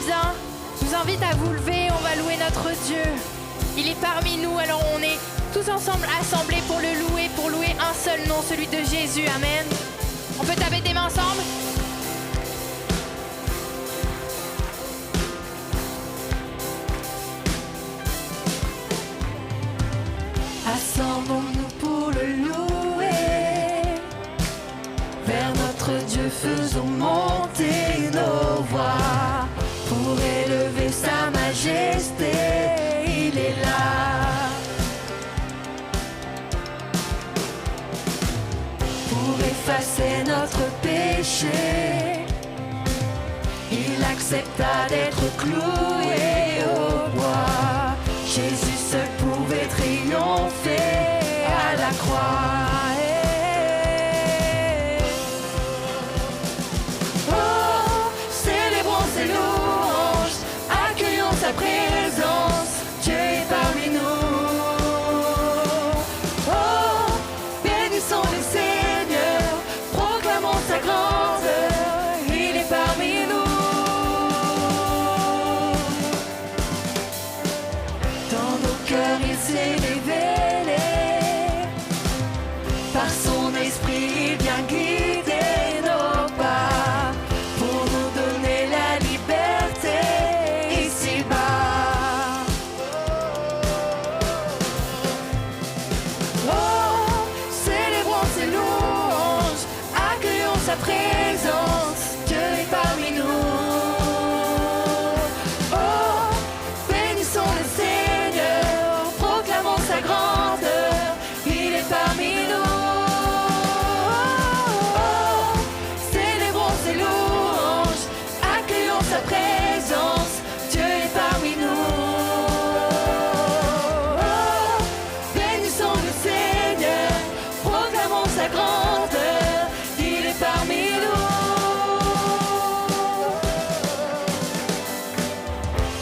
bien, je vous invite à vous lever, on va louer notre Dieu. Il est parmi nous, alors on est tous ensemble assemblés pour le louer, pour louer un seul nom, celui de Jésus. Amen. On peut taper des mains ensemble? Assemblons-nous pour le louer. Vers notre Dieu faisons monter nos voix. Pour élever sa majesté, il est là. Pour effacer notre péché, il accepta d'être cloué au bois. Jésus seul pouvait triompher à la croix. Oh, célébrons ses louanges, accueillons sa présence, Dieu est parmi nous. Oh, bénissons le Seigneur, proclamons sa grandeur, il est parmi nous. Dans nos cœurs il s'est révélé, par son esprit il vient guider nos pas, pour nous donner la liberté ici-bas. Oh, célébrons ses louanges, accueillons sa présence, Dieu est parmi nous. Oh, bénissons le Seigneur, proclamons sa grandeur, il est parmi nous. Oh, célébrons ses louanges, accueillons sa présence, Dieu est parmi nous. Oh, bénissons le Seigneur, proclamons sa grandeur, il est parmi nous.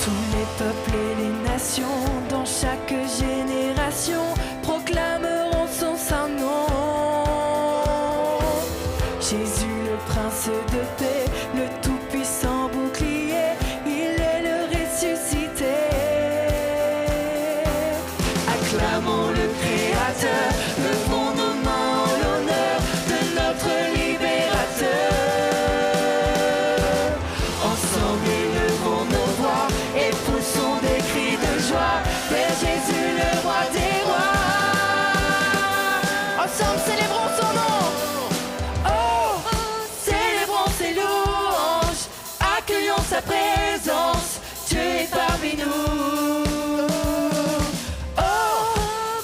Tous les peuples et les nations, dans chaque génération, proclameront son saint nom. Jésus le prince de paix, le tout-puissant bouclier, il est le ressuscité. Acclamons le Créateur, levons nos mains en l'honneur de notre libérateur. Ensemble élevons nos voix et poussons des cris de joie vers Jésus le roi des rois. Ensemble célébrons son nom. Oh, célébrons ses louanges, accueillons sa présence, Dieu est parmi nous. Oh,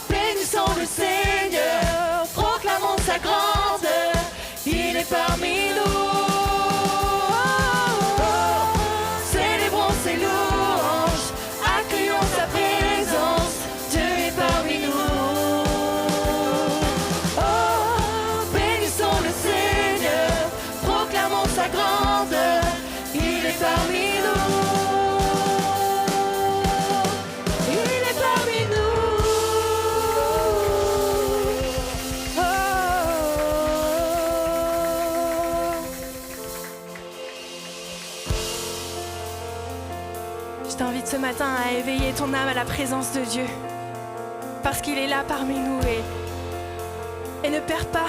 bénissons le Seigneur, proclamons sa grandeur, il est parmi nous. Oh, célébrons ses louanges, accueillons sa présence, Dieu est parmi nous. Oh, bénissons le Seigneur, proclamons sa grandeur, il est parmi nous. Il est parmi nous. Oh. Je t'invite ce matin à éveiller ton âme à la présence de Dieu. Parce qu'il est là parmi nous et ne perds pas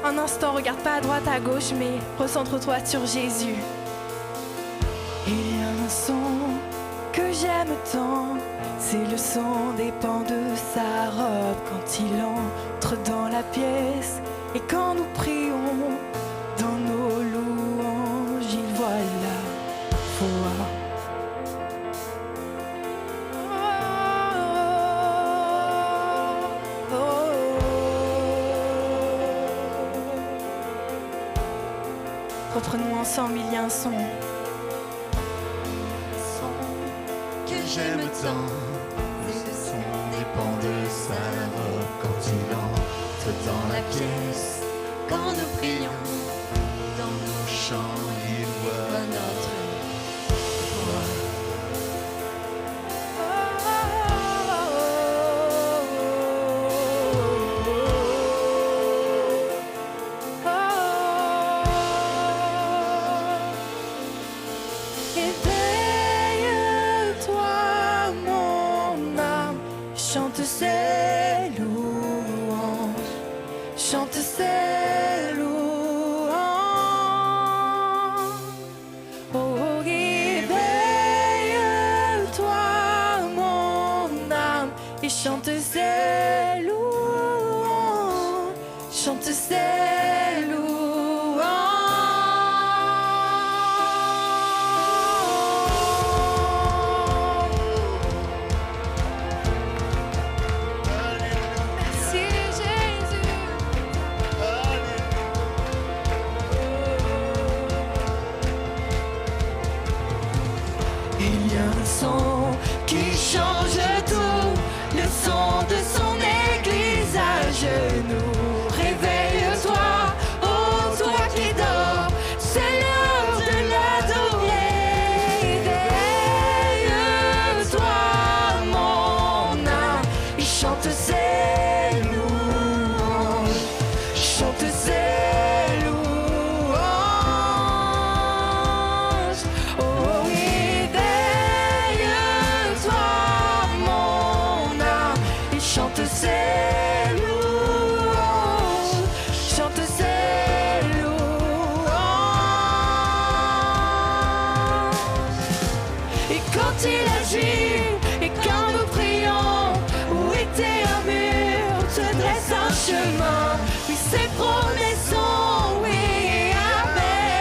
un instant, regarde pas à droite, à gauche, mais recentre-toi sur Jésus. Il y a un son que j'aime tant, c'est le son des pans de sa robe quand il entre dans la pièce. Et quand nous prions dans nos louanges, il voit la foi. Reprenons ensemble, il y a un son. Que j'aime tant, c'est le son des pans de sa robe quand il entre dans la pièce. Quand nous prions, dans nos chants, il voit notre voix. Et ses louanges, chante ses louanges. Merci Jésus. Il y a un son qui change tout, le son de son église à genoux. Réveille-toi, oh toi qui dors, c'est l'heure de l'adorer. Réveille-toi, mon âme, il chante ses louanges, chante ses louanges. Oh, réveille-toi, mon âme, il chante ses louanges, chante ses louanges. Et quand il agit, et quand nous prions, où était un mur, se dresse un chemin. Oui, ses promesses sont oui, amen.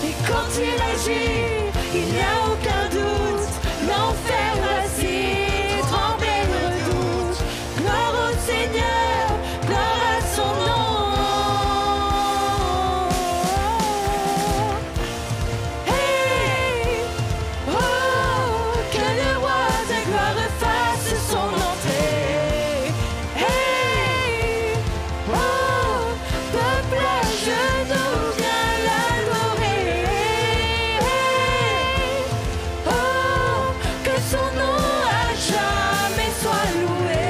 Et quand il agit, il n'y a aucun doute, l'enfer vacille, trembler le doute. Gloire au Seigneur, gloire à son nom. Hey, oh, que le roi de gloire fasse son entrée. Hey, oh, peuple à genoux, viens l'adorer. Hey, oh, que son nom à jamais soit loué.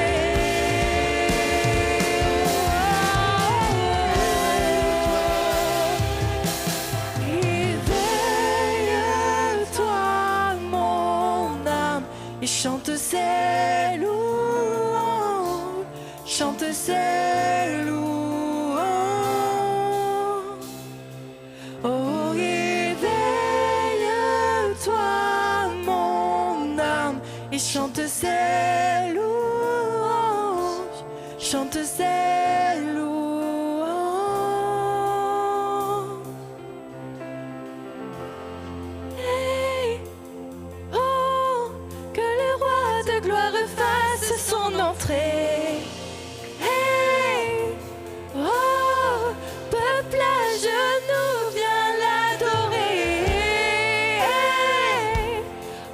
Réveille-toi, mon âme, et chante ses louanges, chante ses louanges. Oh, réveille-toi, mon âme, et chante ses louanges, chante ses louanges. Hey, oh, que le roi de gloire fasse son entrée. Hey, oh, peuple à genoux, viens l'adorer. Hey,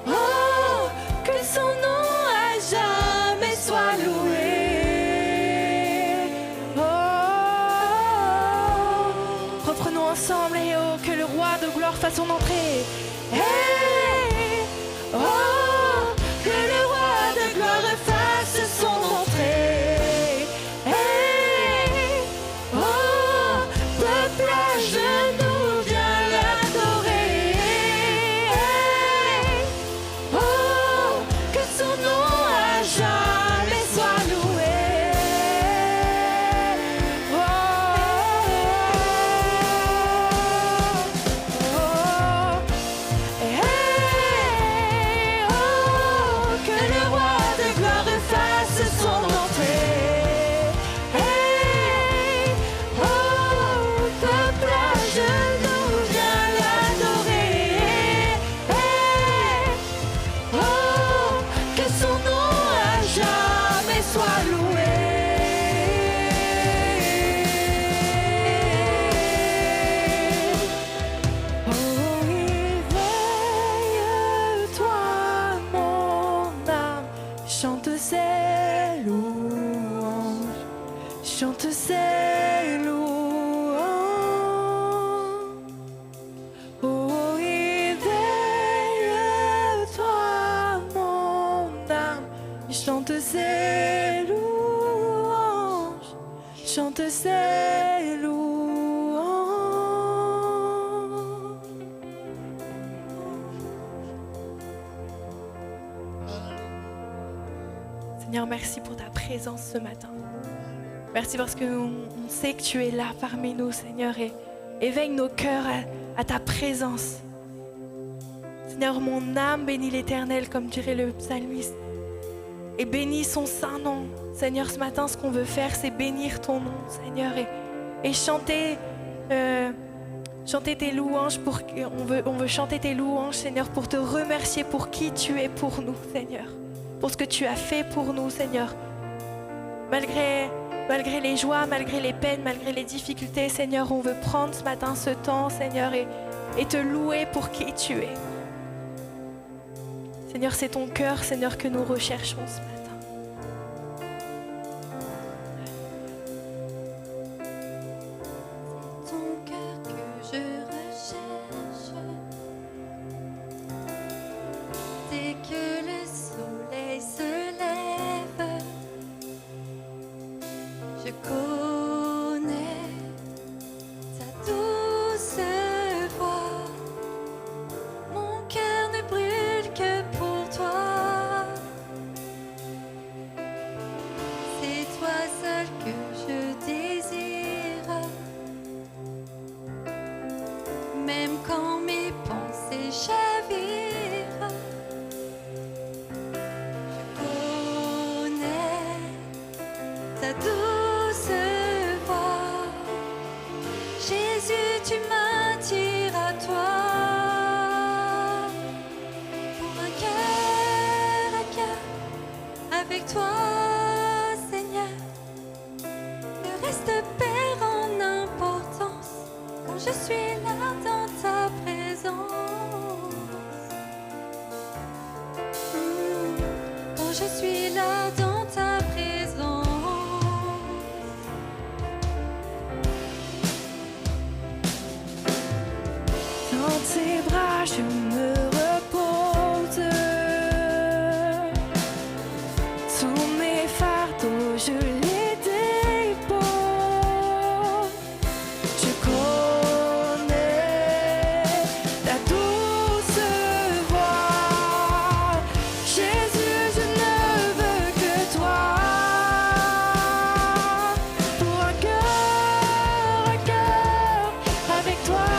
oh, que son nom à jamais soit loué. Oh, reprenons ensemble et oh, que le roi de gloire fasse son entrée. Hey, oh, que le roi de gloire fasse son entrée. Hey, oh, peuple à genoux, viens l'adorer. Hey, oh, que son nom à jamais soit loué. Oh, oh, oh. Hey, oh, que le roi de gloire fasse son entrée. Hey, oh, peuple à genoux, viens l'adorer. Hey, oh, que son nom à jamais soit loué. Oh, réveille-toi, mon âme, chante ses louanges, chante ses louanges. Oh, réveille-toi, mon âme, chante ses louanges, chante ses louanges. Seigneur, merci pour ta présence ce matin. Merci parce qu'on sait que tu es là parmi nous, Seigneur, et éveille nos cœurs à ta présence. Seigneur, mon âme bénit l'Éternel, comme dirait le psalmiste. Et bénis son saint nom. Seigneur, ce matin, ce qu'on veut faire, c'est bénir ton nom, Seigneur, et chanter, chanter tes louanges. On veut chanter tes louanges, Seigneur, pour te remercier pour qui tu es pour nous, Seigneur. Pour ce que tu as fait pour nous, Seigneur. Malgré les joies, malgré les peines, malgré les difficultés, Seigneur, on veut prendre ce matin ce temps, Seigneur, et te louer pour qui tu es. Seigneur, c'est ton cœur, Seigneur, que nous recherchons ce matin. C'est ton cœur que je recherche. Dès que le soleil se lève, je connais ta douce voix. Mon cœur ne brûle que pour toi. C'est toi seul que je désire. Même quand mes pensées chavirent, je connais ta douce voix. Jésus, tu m'attires à toi. Pour un cœur à cœur avec toi, Seigneur. Le reste perd en importance quand je suis là dans ta présence. Quand je suis là dans ta présence. Dans tes bras, je me repose. Tous mes fardeaux, je les dépose. Je connais ta douce voix. Jésus, je ne veux que toi. Pour un cœur à cœur avec toi,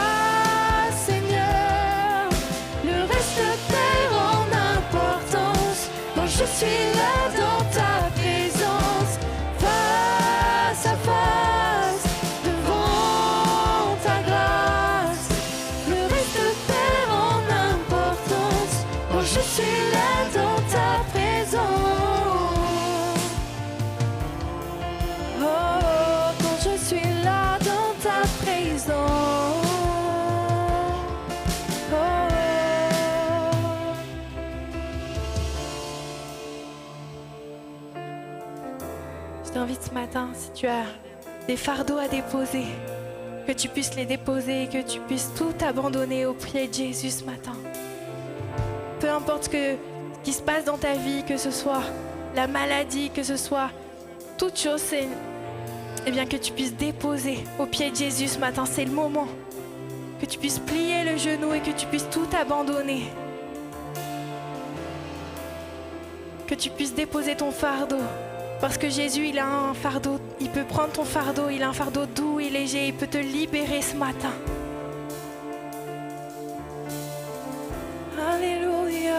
Seigneur. Le reste perd en importance quand je suis là dans ta présence. Face à face, devant ta grâce. Le reste perd en importance quand je suis là dans ta présence. Oh, quand je suis là dans ta présence. Oh. Je t'invite ce matin, si tu as des fardeaux à déposer, que tu puisses les déposer et que tu puisses tout abandonner au pied de Jésus ce matin. Peu importe ce qui se passe dans ta vie, que ce soit la maladie, que ce soit toute chose, eh bien que tu puisses déposer au pied de Jésus ce matin. C'est le moment. Que tu puisses plier le genou et que tu puisses tout abandonner. Que tu puisses déposer ton fardeau. Parce que Jésus, il a un fardeau, il peut prendre ton fardeau, il a un fardeau doux et léger, il peut te libérer ce matin. Alléluia.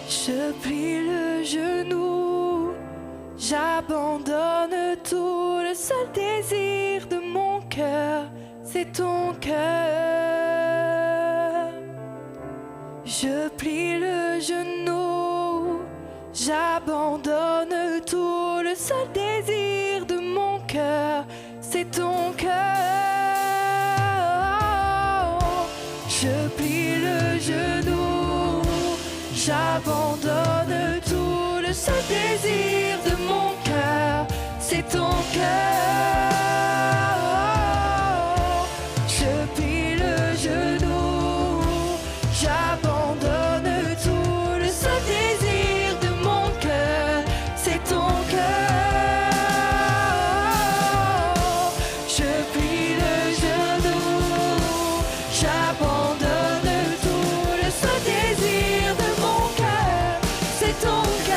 Je plie le genou, j'abandonne tout. Le seul désir de mon cœur, c'est ton cœur. Je plie le genou, j'abandonne tout. Le seul désir de mon cœur, c'est ton cœur. Je plie le genou, j'abandonne tout. Le seul désir de mon cœur, c'est ton cœur. Je plie le genou, j'abandonne tout. Le seul désir de mon cœur, c'est ton cœur. Je plie le genou, j'abandonne tout. Le seul désir de mon cœur, c'est ton cœur.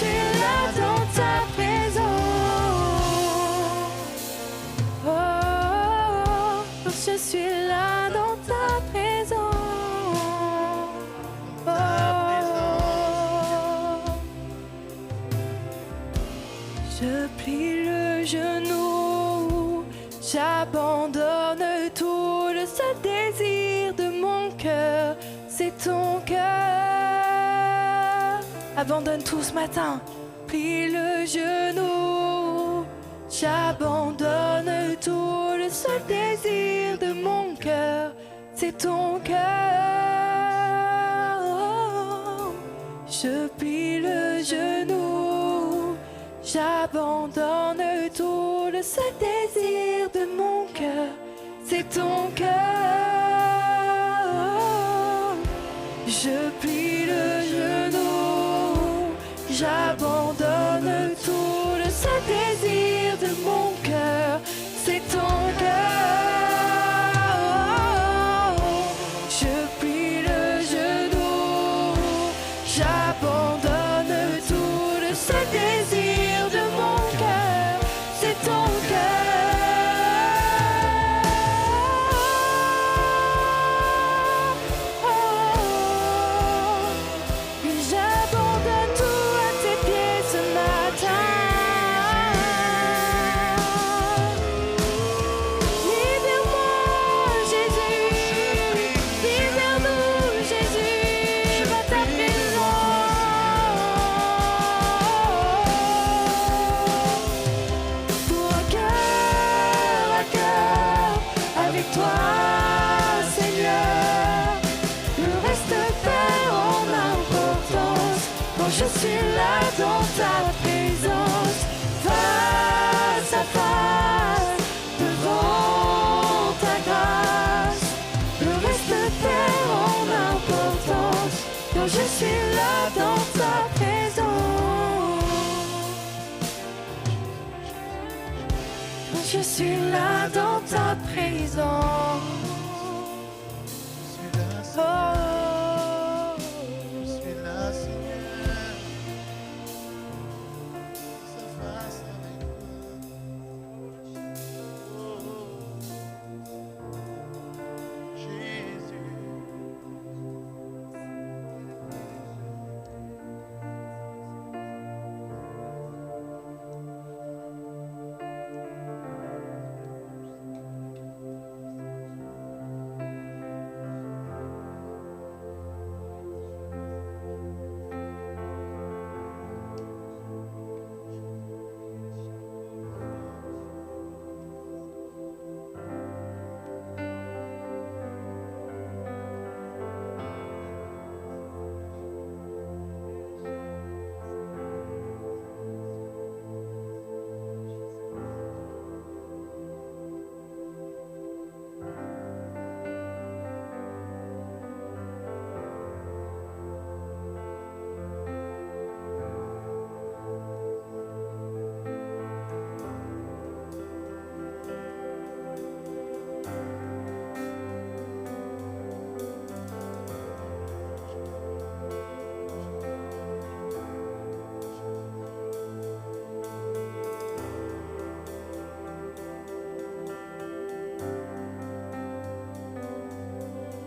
suis là dans ta présence. Oh, je suis là dans ta présence. Oh, je plie le genou, j'abandonne tout. Le seul désir de mon cœur, c'est ton cœur. Abandonne tout ce matin. Plie le genou, j'abandonne tout. Le seul désir de mon cœur, c'est ton cœur. Je plie le genou, j'abandonne tout. Le seul désir de mon cœur, c'est ton cœur. Je plie le genou, j'abandonne tout. Le seul désir de mon cœur, c'est ton cœur. Je plie le genou, j'abandonne tout. Le seul désir de mon cœur, c'est ton cœur. J'abandonne tout à tes pieds ce matin. Libère-moi, Jésus. Libère-nous, Jésus, par ta présence. Pour un cœur à cœur avec toi, Seigneur. Le reste perd en importance quand je suis là dans ta présence. Face à face, devant ta grâce. Le reste perd en importance quand je suis là dans ta présence. Quand je suis là dans ta présence. Oh. Je suis là, Seigneur. Ça fasse avec toi. Jésus.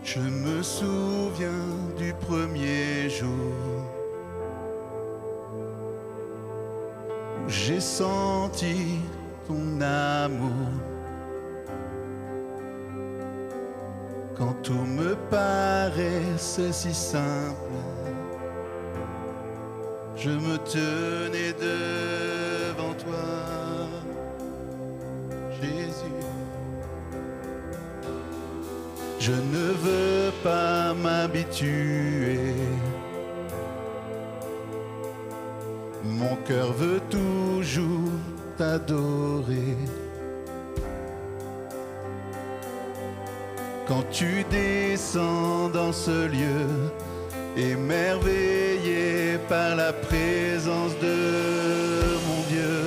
Je me souviens du premier jour où j'ai senti ton amour. Quand tout me paraissait si simple, je me tenais devant toi, Jésus. Je ne veux pas m'habituer. Mon cœur veut toujours t'adorer. Quand tu descends dans ce lieu, émerveillé par la présence de mon Dieu.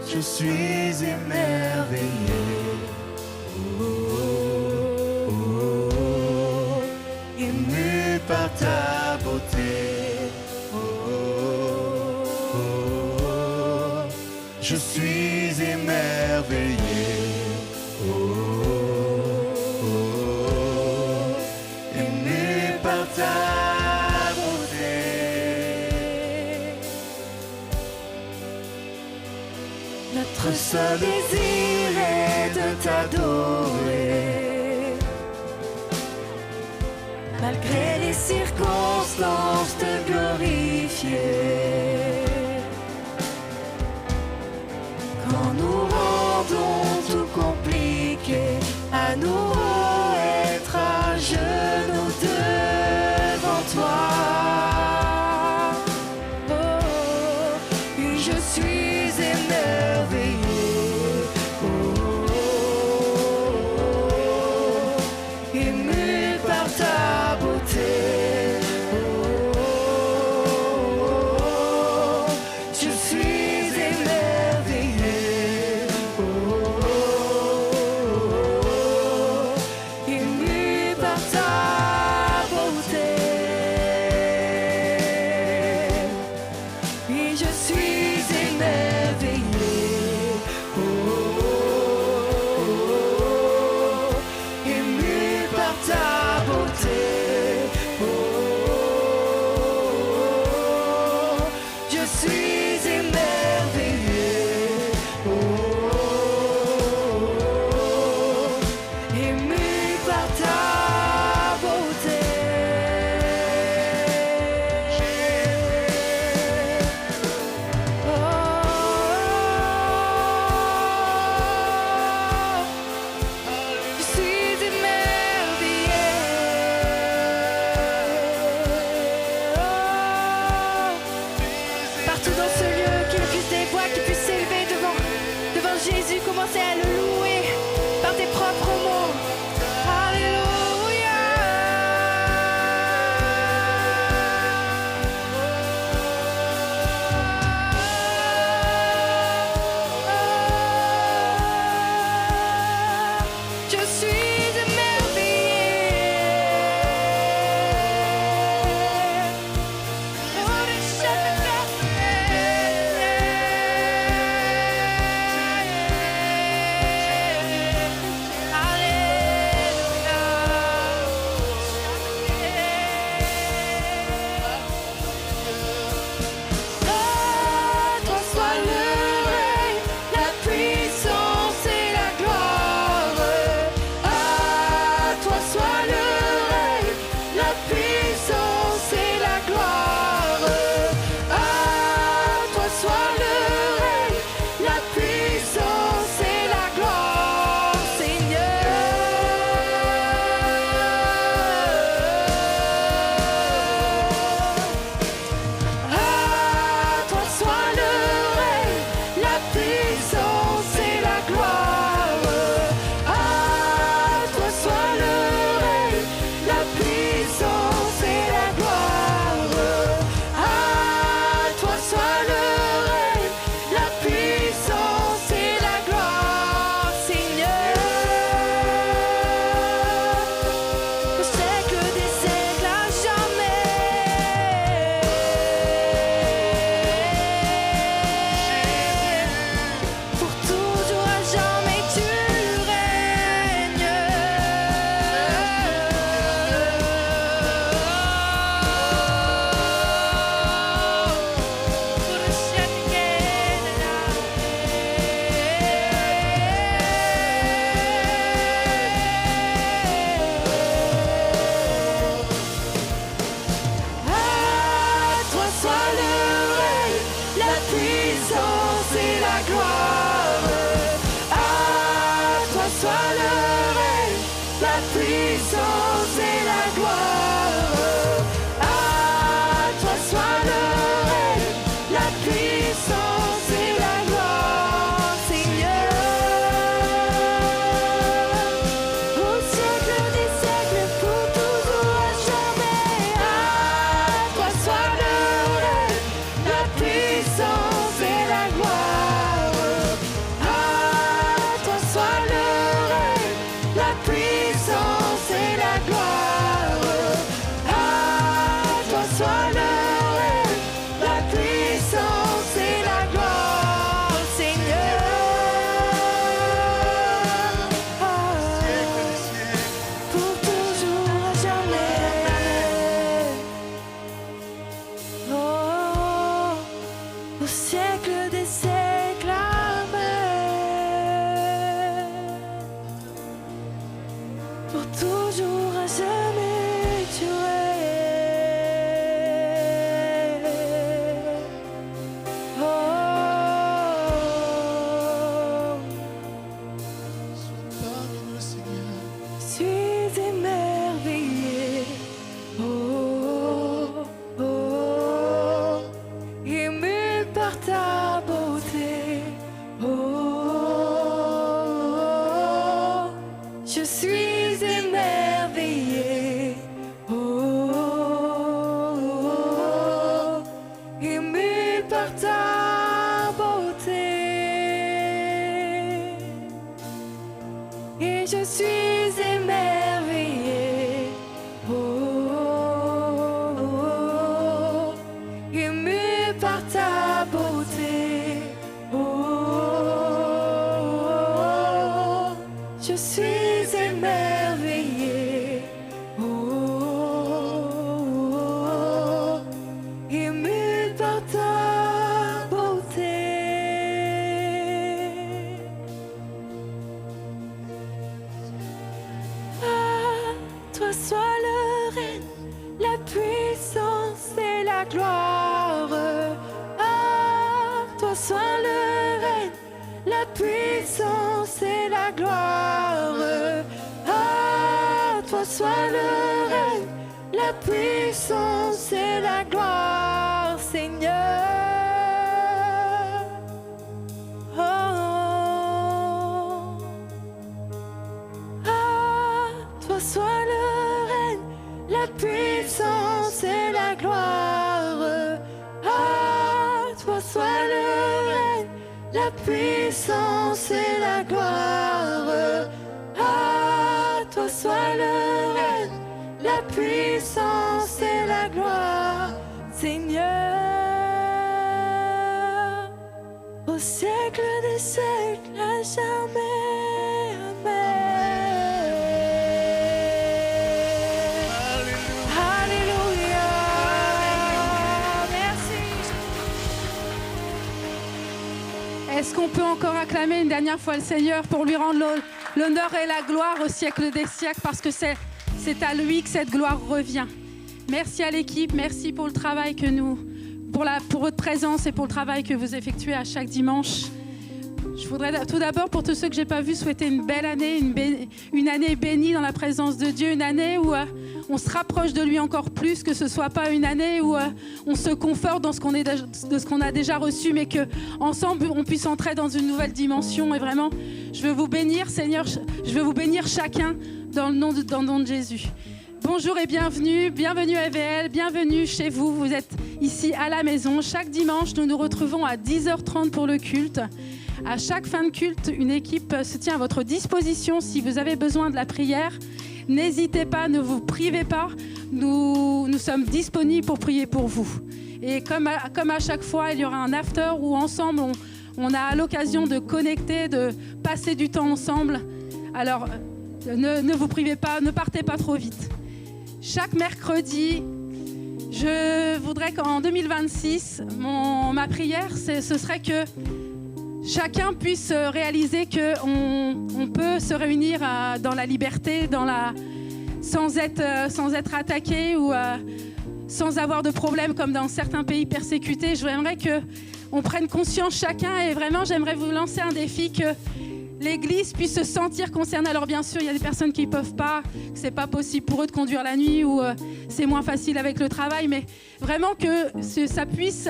Je suis émerveillé. Ému par ta beauté. Oh, oh, oh, je suis émerveillé. Oh, oh, oh, aimé par ta beauté. Notre seul désir est de t'adorer. Malgré les circonstances, te glorifier. Quand nous rendons tout compliqué, à nouveau être à genoux devant toi. Oh, et je suis émerveillé. Oh, oh, oh, ému par ta beauté. Oh, oh, oh, je suis émerveillé. Oh, oh, oh, ému par ta beauté. Et je suis émerveillé. Oh, oh, oh, ému par ta beauté. Oh, oh, je suis émerveillé. Oh, ému par ta beauté. Je suis émerveillé. Partout dans ce lieu, qu'il puisse des voix qui puissent s'élever devant Jésus, commencer à le louer par tes propres mots. Alléluia. Je suis émerveillé. Oh, les chefs de je suis émerveillée. Oh, oh, oh, émue par ta beauté. Oh, oh, oh, je suis émerveillée. Oh, oh, oh, émue par ta beauté. Toi soit le règne, la puissance et la gloire. Ah, toi soit le règne, la puissance et la gloire. Ah, toi soit le règne, la puissance et la gloire, Seigneur. Oh, ah, toi soit le règne, la puissance et la gloire. Ah, toi soit le règne, la puissance et la gloire. Ah, toi soit le règne, la puissance et la gloire, Seigneur. Au siècle des siècles, à jamais. Amen. Alléluia. Merci. Est-ce qu'on peut encore acclamer une dernière fois le Seigneur pour lui rendre l'honneur et la gloire au siècle des siècles, parce que c'est à lui que cette gloire revient. Merci à l'équipe, merci pour le travail pour votre présence et pour le travail que vous effectuez à chaque dimanche. Je voudrais tout d'abord, pour tous ceux que je n'ai pas vus, souhaiter une belle année, une année bénie dans la présence de Dieu, une année où on se rapproche de lui encore plus, que ce ne soit pas une année où on se conforte dans de ce qu'on a déjà reçu, mais qu'ensemble on puisse entrer dans une nouvelle dimension. Et vraiment, je veux vous bénir, Seigneur, je veux vous bénir chacun dans le nom de Jésus. Bonjour et bienvenue à EVL, bienvenue chez vous. Vous êtes ici à la maison. Chaque dimanche, nous nous retrouvons à 10h30 pour le culte. À chaque fin de culte, une équipe se tient à votre disposition si vous avez besoin de la prière. N'hésitez pas, ne vous privez pas. Nous sommes disponibles pour prier pour vous. Et comme à chaque fois, il y aura un after où ensemble, on a l'occasion de connecter, de passer du temps ensemble. Alors, ne vous privez pas, ne partez pas trop vite. Chaque mercredi, je voudrais qu'en 2026, ma prière, ce serait que chacun puisse réaliser qu'on peut se réunir dans la liberté, sans être attaqué ou sans avoir de problème comme dans certains pays persécutés. J'aimerais qu'on prenne conscience chacun et vraiment j'aimerais vous lancer un défi que l'Église puisse se sentir concernée. Alors bien sûr, il y a des personnes qui ne peuvent pas, c'est pas possible pour eux de conduire la nuit ou c'est moins facile avec le travail, mais vraiment que ça puisse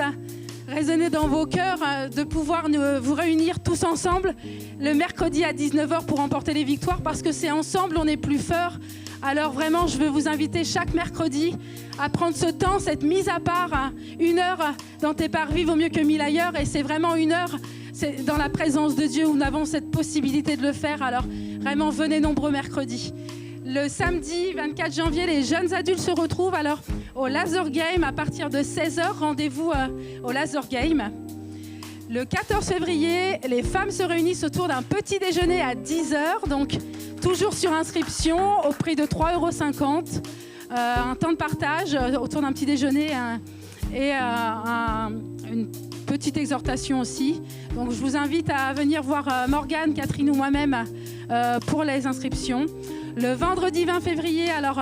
résonner dans vos cœurs, de pouvoir vous réunir tous ensemble le mercredi à 19h pour remporter les victoires, parce que c'est ensemble, on est plus fort. Alors vraiment, je veux vous inviter chaque mercredi à prendre ce temps, cette mise à part, 1 heure dans tes parvis vaut mieux que 1000 ailleurs, et c'est vraiment 1 heure c'est dans la présence de Dieu où nous avons cette possibilité de le faire. Alors vraiment, venez nombreux mercredi. Le samedi 24 janvier, les jeunes adultes se retrouvent alors au Laser Game à partir de 16h. Rendez-vous au Laser Game. Le 14 février, les femmes se réunissent autour d'un petit déjeuner à 10h. Donc, toujours sur inscription au prix de 3,50 €. Un temps de partage autour d'un petit déjeuner et une petite exhortation aussi. Donc, je vous invite à venir voir Morgane, Catherine ou moi-même pour les inscriptions. Le vendredi 20 février, alors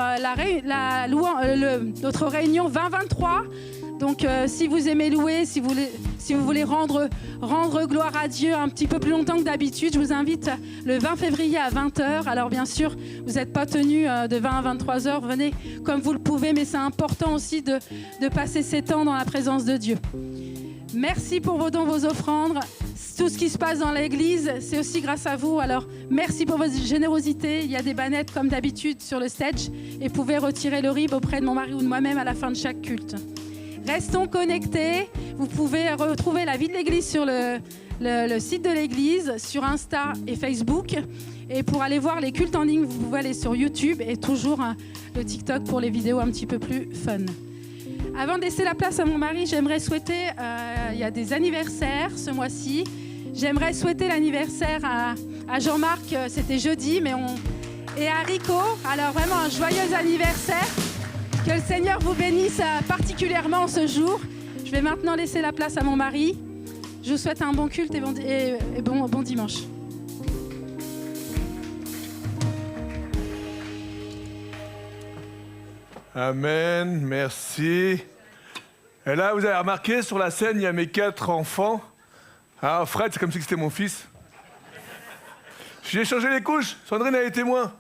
notre réunion 2023. Donc, si vous aimez louer, si vous voulez rendre gloire à Dieu un petit peu plus longtemps que d'habitude, je vous invite le 20 février à 20h. Alors, bien sûr, vous n'êtes pas tenu de 20 à 23h. Venez comme vous le pouvez, mais c'est important aussi de passer ces temps dans la présence de Dieu. Merci pour vos dons, vos offrandes. Tout ce qui se passe dans l'église, c'est aussi grâce à vous. Alors, merci pour votre générosité. Il y a des bannettes comme d'habitude sur le stage et vous pouvez retirer le RIB auprès de mon mari ou de moi-même à la fin de chaque culte. Restons connectés. Vous pouvez retrouver la vie de l'église sur le site de l'église, sur Insta et Facebook. Et pour aller voir les cultes en ligne, vous pouvez aller sur YouTube et toujours le TikTok pour les vidéos un petit peu plus fun. Avant de laisser la place à mon mari, j'aimerais souhaiter, il y a des anniversaires ce mois-ci. J'aimerais souhaiter l'anniversaire à Jean-Marc, c'était jeudi, et à Rico. Alors vraiment un joyeux anniversaire. Que le Seigneur vous bénisse particulièrement ce jour. Je vais maintenant laisser la place à mon mari. Je vous souhaite un bon culte et bon dimanche. Amen, merci. Et là, vous avez remarqué, sur la scène, il y a mes 4 enfants. Ah, Fred, c'est comme si c'était mon fils. J'ai changé les couches, Sandrine a été témoin.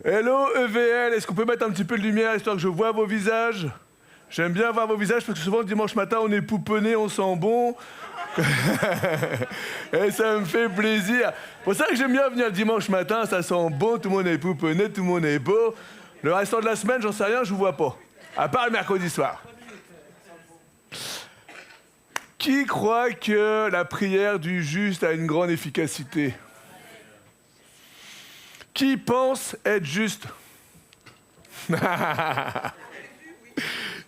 Hello EVL, est-ce qu'on peut mettre un petit peu de lumière histoire que je vois vos visages? J'aime bien voir vos visages parce que souvent le dimanche matin on est pouponné, on sent bon. Et ça me fait plaisir. C'est pour ça que j'aime bien venir le dimanche matin, ça sent bon, tout le monde est pouponné, tout le monde est beau. Le restant de la semaine, j'en sais rien, je vous vois pas. À part le mercredi soir. Qui croit que la prière du juste a une grande efficacité? Qui pense être juste?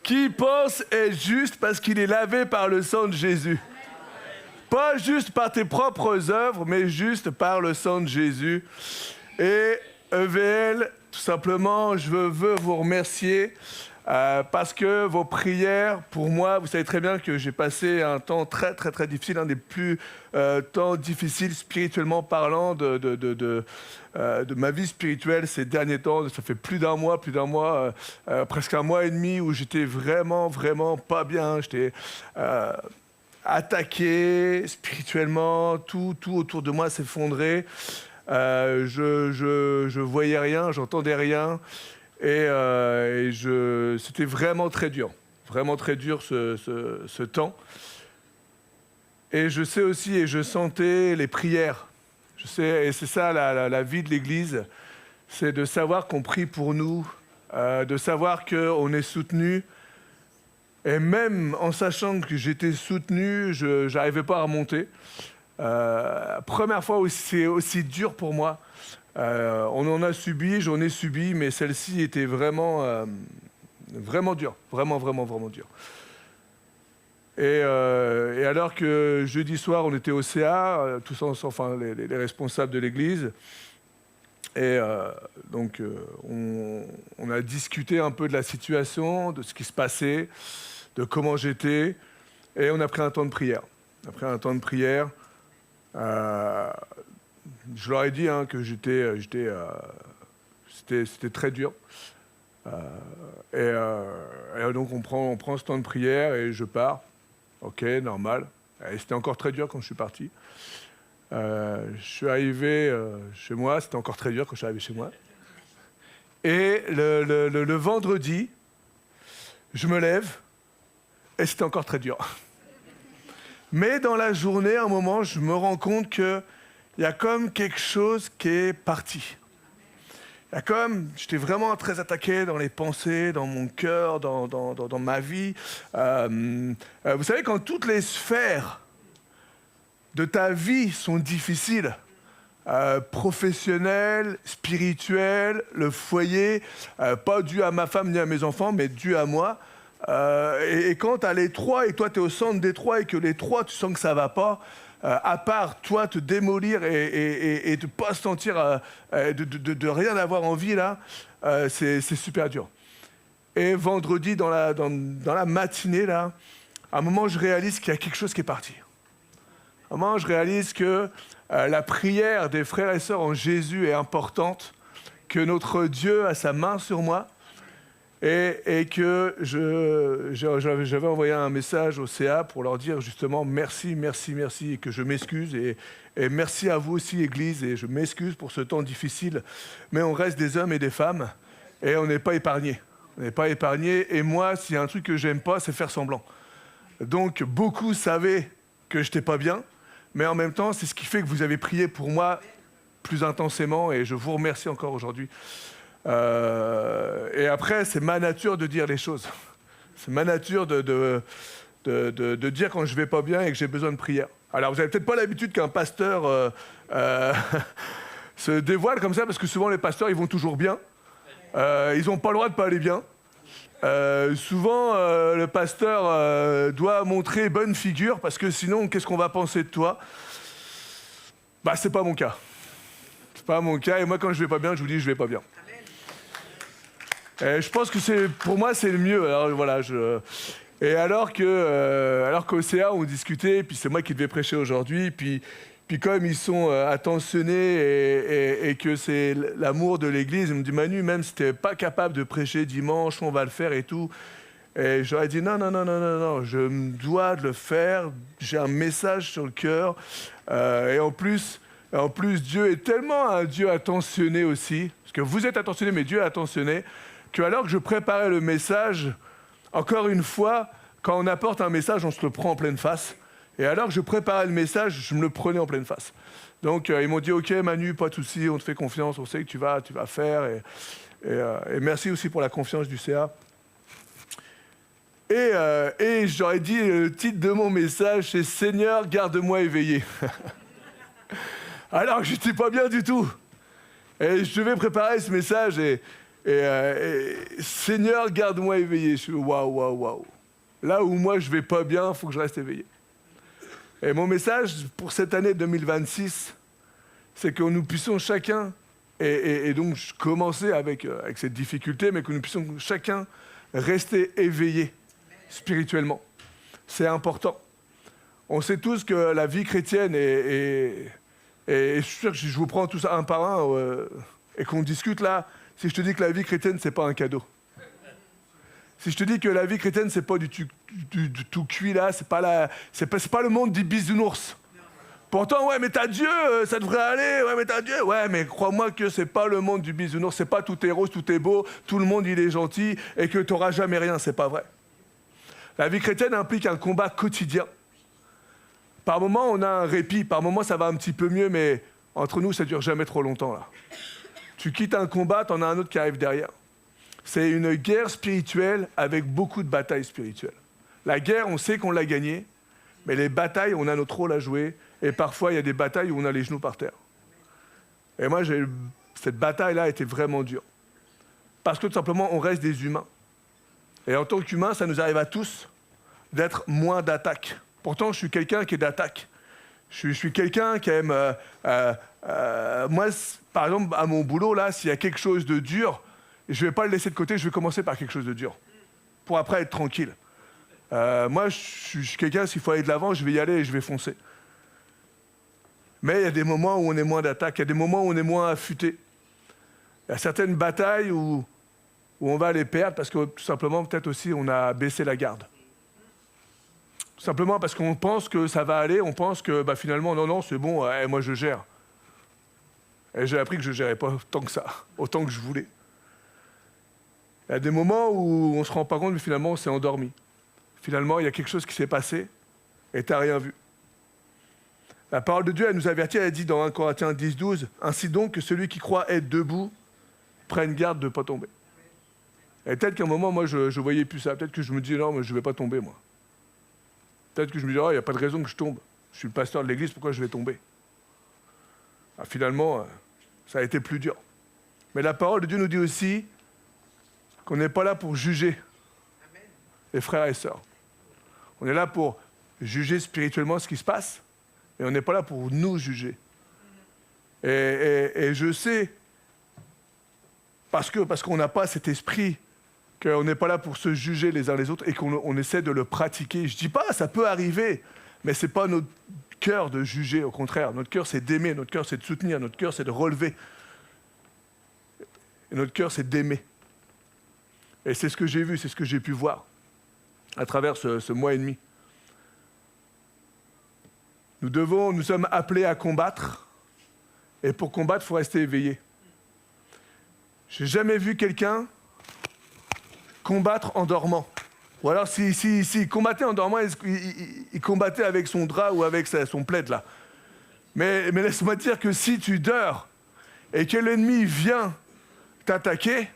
Qui pense être juste parce qu'il est lavé par le sang de Jésus? Pas juste par tes propres œuvres, mais juste par le sang de Jésus. Et EVL, tout simplement, je veux vous remercier parce que vos prières, pour moi, vous savez très bien que j'ai passé un temps très, très, très difficile, un des plus temps difficiles spirituellement parlant de ma vie spirituelle ces derniers temps. Ça fait plus d'un mois, presque un mois et demi où j'étais vraiment, vraiment pas bien. J'étais attaqué spirituellement, tout autour de moi s'effondrait. Je voyais rien, j'entendais rien. Et c'était vraiment très dur ce temps. Et je sais aussi, et je sentais les prières. Je sais, et c'est ça la vie de l'Église, c'est de savoir qu'on prie pour nous, de savoir qu'on est soutenu. Et même en sachant que j'étais soutenu, je n'arrivais pas à remonter. Première fois où c'est aussi dur pour moi. On en a subi, j'en ai subi, mais celle-ci était vraiment dure, vraiment dure. Et alors que jeudi soir, on était au CA, tous ensemble, enfin les responsables de l'église, et donc on a discuté un peu de la situation, de ce qui se passait, de comment j'étais, et on a pris un temps de prière. Je leur ai dit que c'était très dur. Et donc on prend ce temps de prière et je pars. Ok, normal. Et c'était encore très dur quand je suis parti. Je suis arrivé chez moi, c'était encore très dur quand je suis arrivé chez moi. Et le vendredi, je me lève et c'était encore très dur. Mais dans la journée, à un moment, je me rends compte qu'il y a comme quelque chose qui est parti. J'étais vraiment très attaqué dans les pensées, dans mon cœur, dans ma vie. Vous savez, quand toutes les sphères de ta vie sont difficiles, professionnelles, spirituelles, le foyer, pas dû à ma femme ni à mes enfants, mais dû à moi. Et quand tu as les trois et toi tu es au centre des trois et que les trois tu sens que ça va pas, à part toi te démolir et de pas se sentir de rien avoir envie là, c'est super dur. Et vendredi dans la matinée là, à un moment je réalise qu'il y a quelque chose qui est parti. À un moment je réalise que la prière des frères et sœurs en Jésus est importante, que notre Dieu a sa main sur moi. Et que j'avais envoyé un message au CA pour leur dire justement merci, et que je m'excuse. Et merci à vous aussi, Église, et je m'excuse pour ce temps difficile. Mais on reste des hommes et des femmes, et on n'est pas épargnés. Et moi, s'il y a un truc que j'aime pas, c'est faire semblant. Donc, beaucoup savaient que je n'étais pas bien, mais en même temps, c'est ce qui fait que vous avez prié pour moi plus intensément, et je vous remercie encore aujourd'hui. Et après, c'est ma nature de dire les choses. C'est ma nature de dire quand je vais pas bien et que j'ai besoin de prière. Alors, vous n'avez peut-être pas l'habitude qu'un pasteur se dévoile comme ça, parce que souvent, les pasteurs, ils vont toujours bien. Ils n'ont pas le droit de pas aller bien. Souvent, le pasteur doit montrer bonne figure, parce que sinon, qu'est-ce qu'on va penser de toi? Bah, c'est pas mon cas. C'est pas mon cas, et moi, quand je vais pas bien, je vous dis, je vais pas bien. Et je pense que pour moi, c'est le mieux. Alors, voilà, Et alors qu'au CA, on discutait, puis c'est moi qui devais prêcher aujourd'hui, puis comme ils sont attentionnés et que c'est l'amour de l'Église, ils me disent, Manu, même si tu n'es pas capable de prêcher dimanche, on va le faire et tout. Et j'aurais dit, non, je me dois de le faire, j'ai un message sur le cœur. Et en plus, Dieu est tellement un Dieu attentionné aussi, parce que vous êtes attentionné, mais Dieu est attentionné, que alors que je préparais le message, encore une fois, quand on apporte un message, on se le prend en pleine face. Et alors que je préparais le message, je me le prenais en pleine face. Donc ils m'ont dit, OK Manu, pas de souci, on te fait confiance, on sait que tu vas faire. Et merci aussi pour la confiance du CA. Et j'aurais dit, le titre de mon message, c'est « Seigneur, garde-moi éveillé ». Alors que j'étais pas bien du tout. Et je devais préparer ce message et Seigneur, garde-moi éveillé. Je suis waouh. Là où moi je vais pas bien, il faut que je reste éveillé. Et mon message pour cette année 2026, c'est que nous puissions chacun, et donc je commençais avec cette difficulté, mais que nous puissions chacun rester éveillés spirituellement. C'est important. On sait tous que la vie chrétienne et je suis sûr que je vous prends tout ça un par un et qu'on discute là. Si je te dis que la vie chrétienne, c'est pas un cadeau. Si je te dis que la vie chrétienne, c'est pas du tout cuit là, c'est pas le monde des bisounours. Pourtant, ouais, mais t'as Dieu, ça devrait aller, ouais, mais t'as Dieu. Ouais, mais crois-moi que c'est pas le monde du bisounours, c'est pas tout est rose, tout est beau, tout le monde il est gentil et que t'auras jamais rien, c'est pas vrai. La vie chrétienne implique un combat quotidien. Par moments, on a un répit, par moments, ça va un petit peu mieux, mais entre nous, ça dure jamais trop longtemps là. Tu quittes un combat, t'en as un autre qui arrive derrière. C'est une guerre spirituelle avec beaucoup de batailles spirituelles. La guerre, on sait qu'on l'a gagnée, mais les batailles, on a notre rôle à jouer. Et parfois, il y a des batailles où on a les genoux par terre. Et moi, cette bataille-là était vraiment dure. Parce que tout simplement, on reste des humains. Et en tant qu'humains, ça nous arrive à tous d'être moins d'attaque. Pourtant, je suis quelqu'un qui est d'attaque. Je suis quelqu'un qui aime... moi, par exemple, à mon boulot, là, s'il y a quelque chose de dur, je ne vais pas le laisser de côté, je vais commencer par quelque chose de dur. Pour après être tranquille. Moi, je suis quelqu'un, s'il faut aller de l'avant, je vais y aller et je vais foncer. Mais il y a des moments où on est moins d'attaque, il y a des moments où on est moins affûté. Il y a certaines batailles où on va les perdre parce que tout simplement, peut-être aussi, on a baissé la garde. Tout simplement parce qu'on pense que ça va aller, on pense que finalement, non, c'est bon, moi je gère. Et j'ai appris que je ne gérais pas tant que ça, autant que je voulais. Il y a des moments où on ne se rend pas compte, mais finalement, on s'est endormi. Finalement, il y a quelque chose qui s'est passé et tu n'as rien vu. La parole de Dieu, elle nous avertit, elle dit dans 1 Corinthiens 10, 12, « Ainsi donc que celui qui croit être debout, prenne garde de ne pas tomber. » Et peut-être qu'à un moment, moi, je voyais plus ça. Peut-être que je me dis, non, mais je ne vais pas tomber, moi. Peut-être que je me dis, il n'y a pas de raison que je tombe. Je suis le pasteur de l'église, pourquoi je vais tomber? Finalement, ça a été plus dur. Mais la parole de Dieu nous dit aussi qu'on n'est pas là pour juger les frères et sœurs. On est là pour juger spirituellement ce qui se passe, et on n'est pas là pour nous juger. Et je sais, parce qu'on n'a pas cet esprit, qu'on n'est pas là pour se juger les uns les autres et qu'on essaie de le pratiquer. Je ne dis pas, ça peut arriver, mais ce n'est pas notre cœur de juger, au contraire. Notre cœur, c'est d'aimer, notre cœur, c'est de soutenir, notre cœur, c'est de relever. Et notre cœur, c'est d'aimer. Et c'est ce que j'ai vu, c'est ce que j'ai pu voir à travers ce mois et demi. Nous sommes appelés à combattre, et pour combattre, il faut rester éveillé. Je n'ai jamais vu quelqu'un combattre en dormant. Ou alors, s'il combattait en dormant, il combattait avec son drap ou avec son plaid, là. Mais laisse-moi dire que si tu dors et que l'ennemi vient t'attaquer,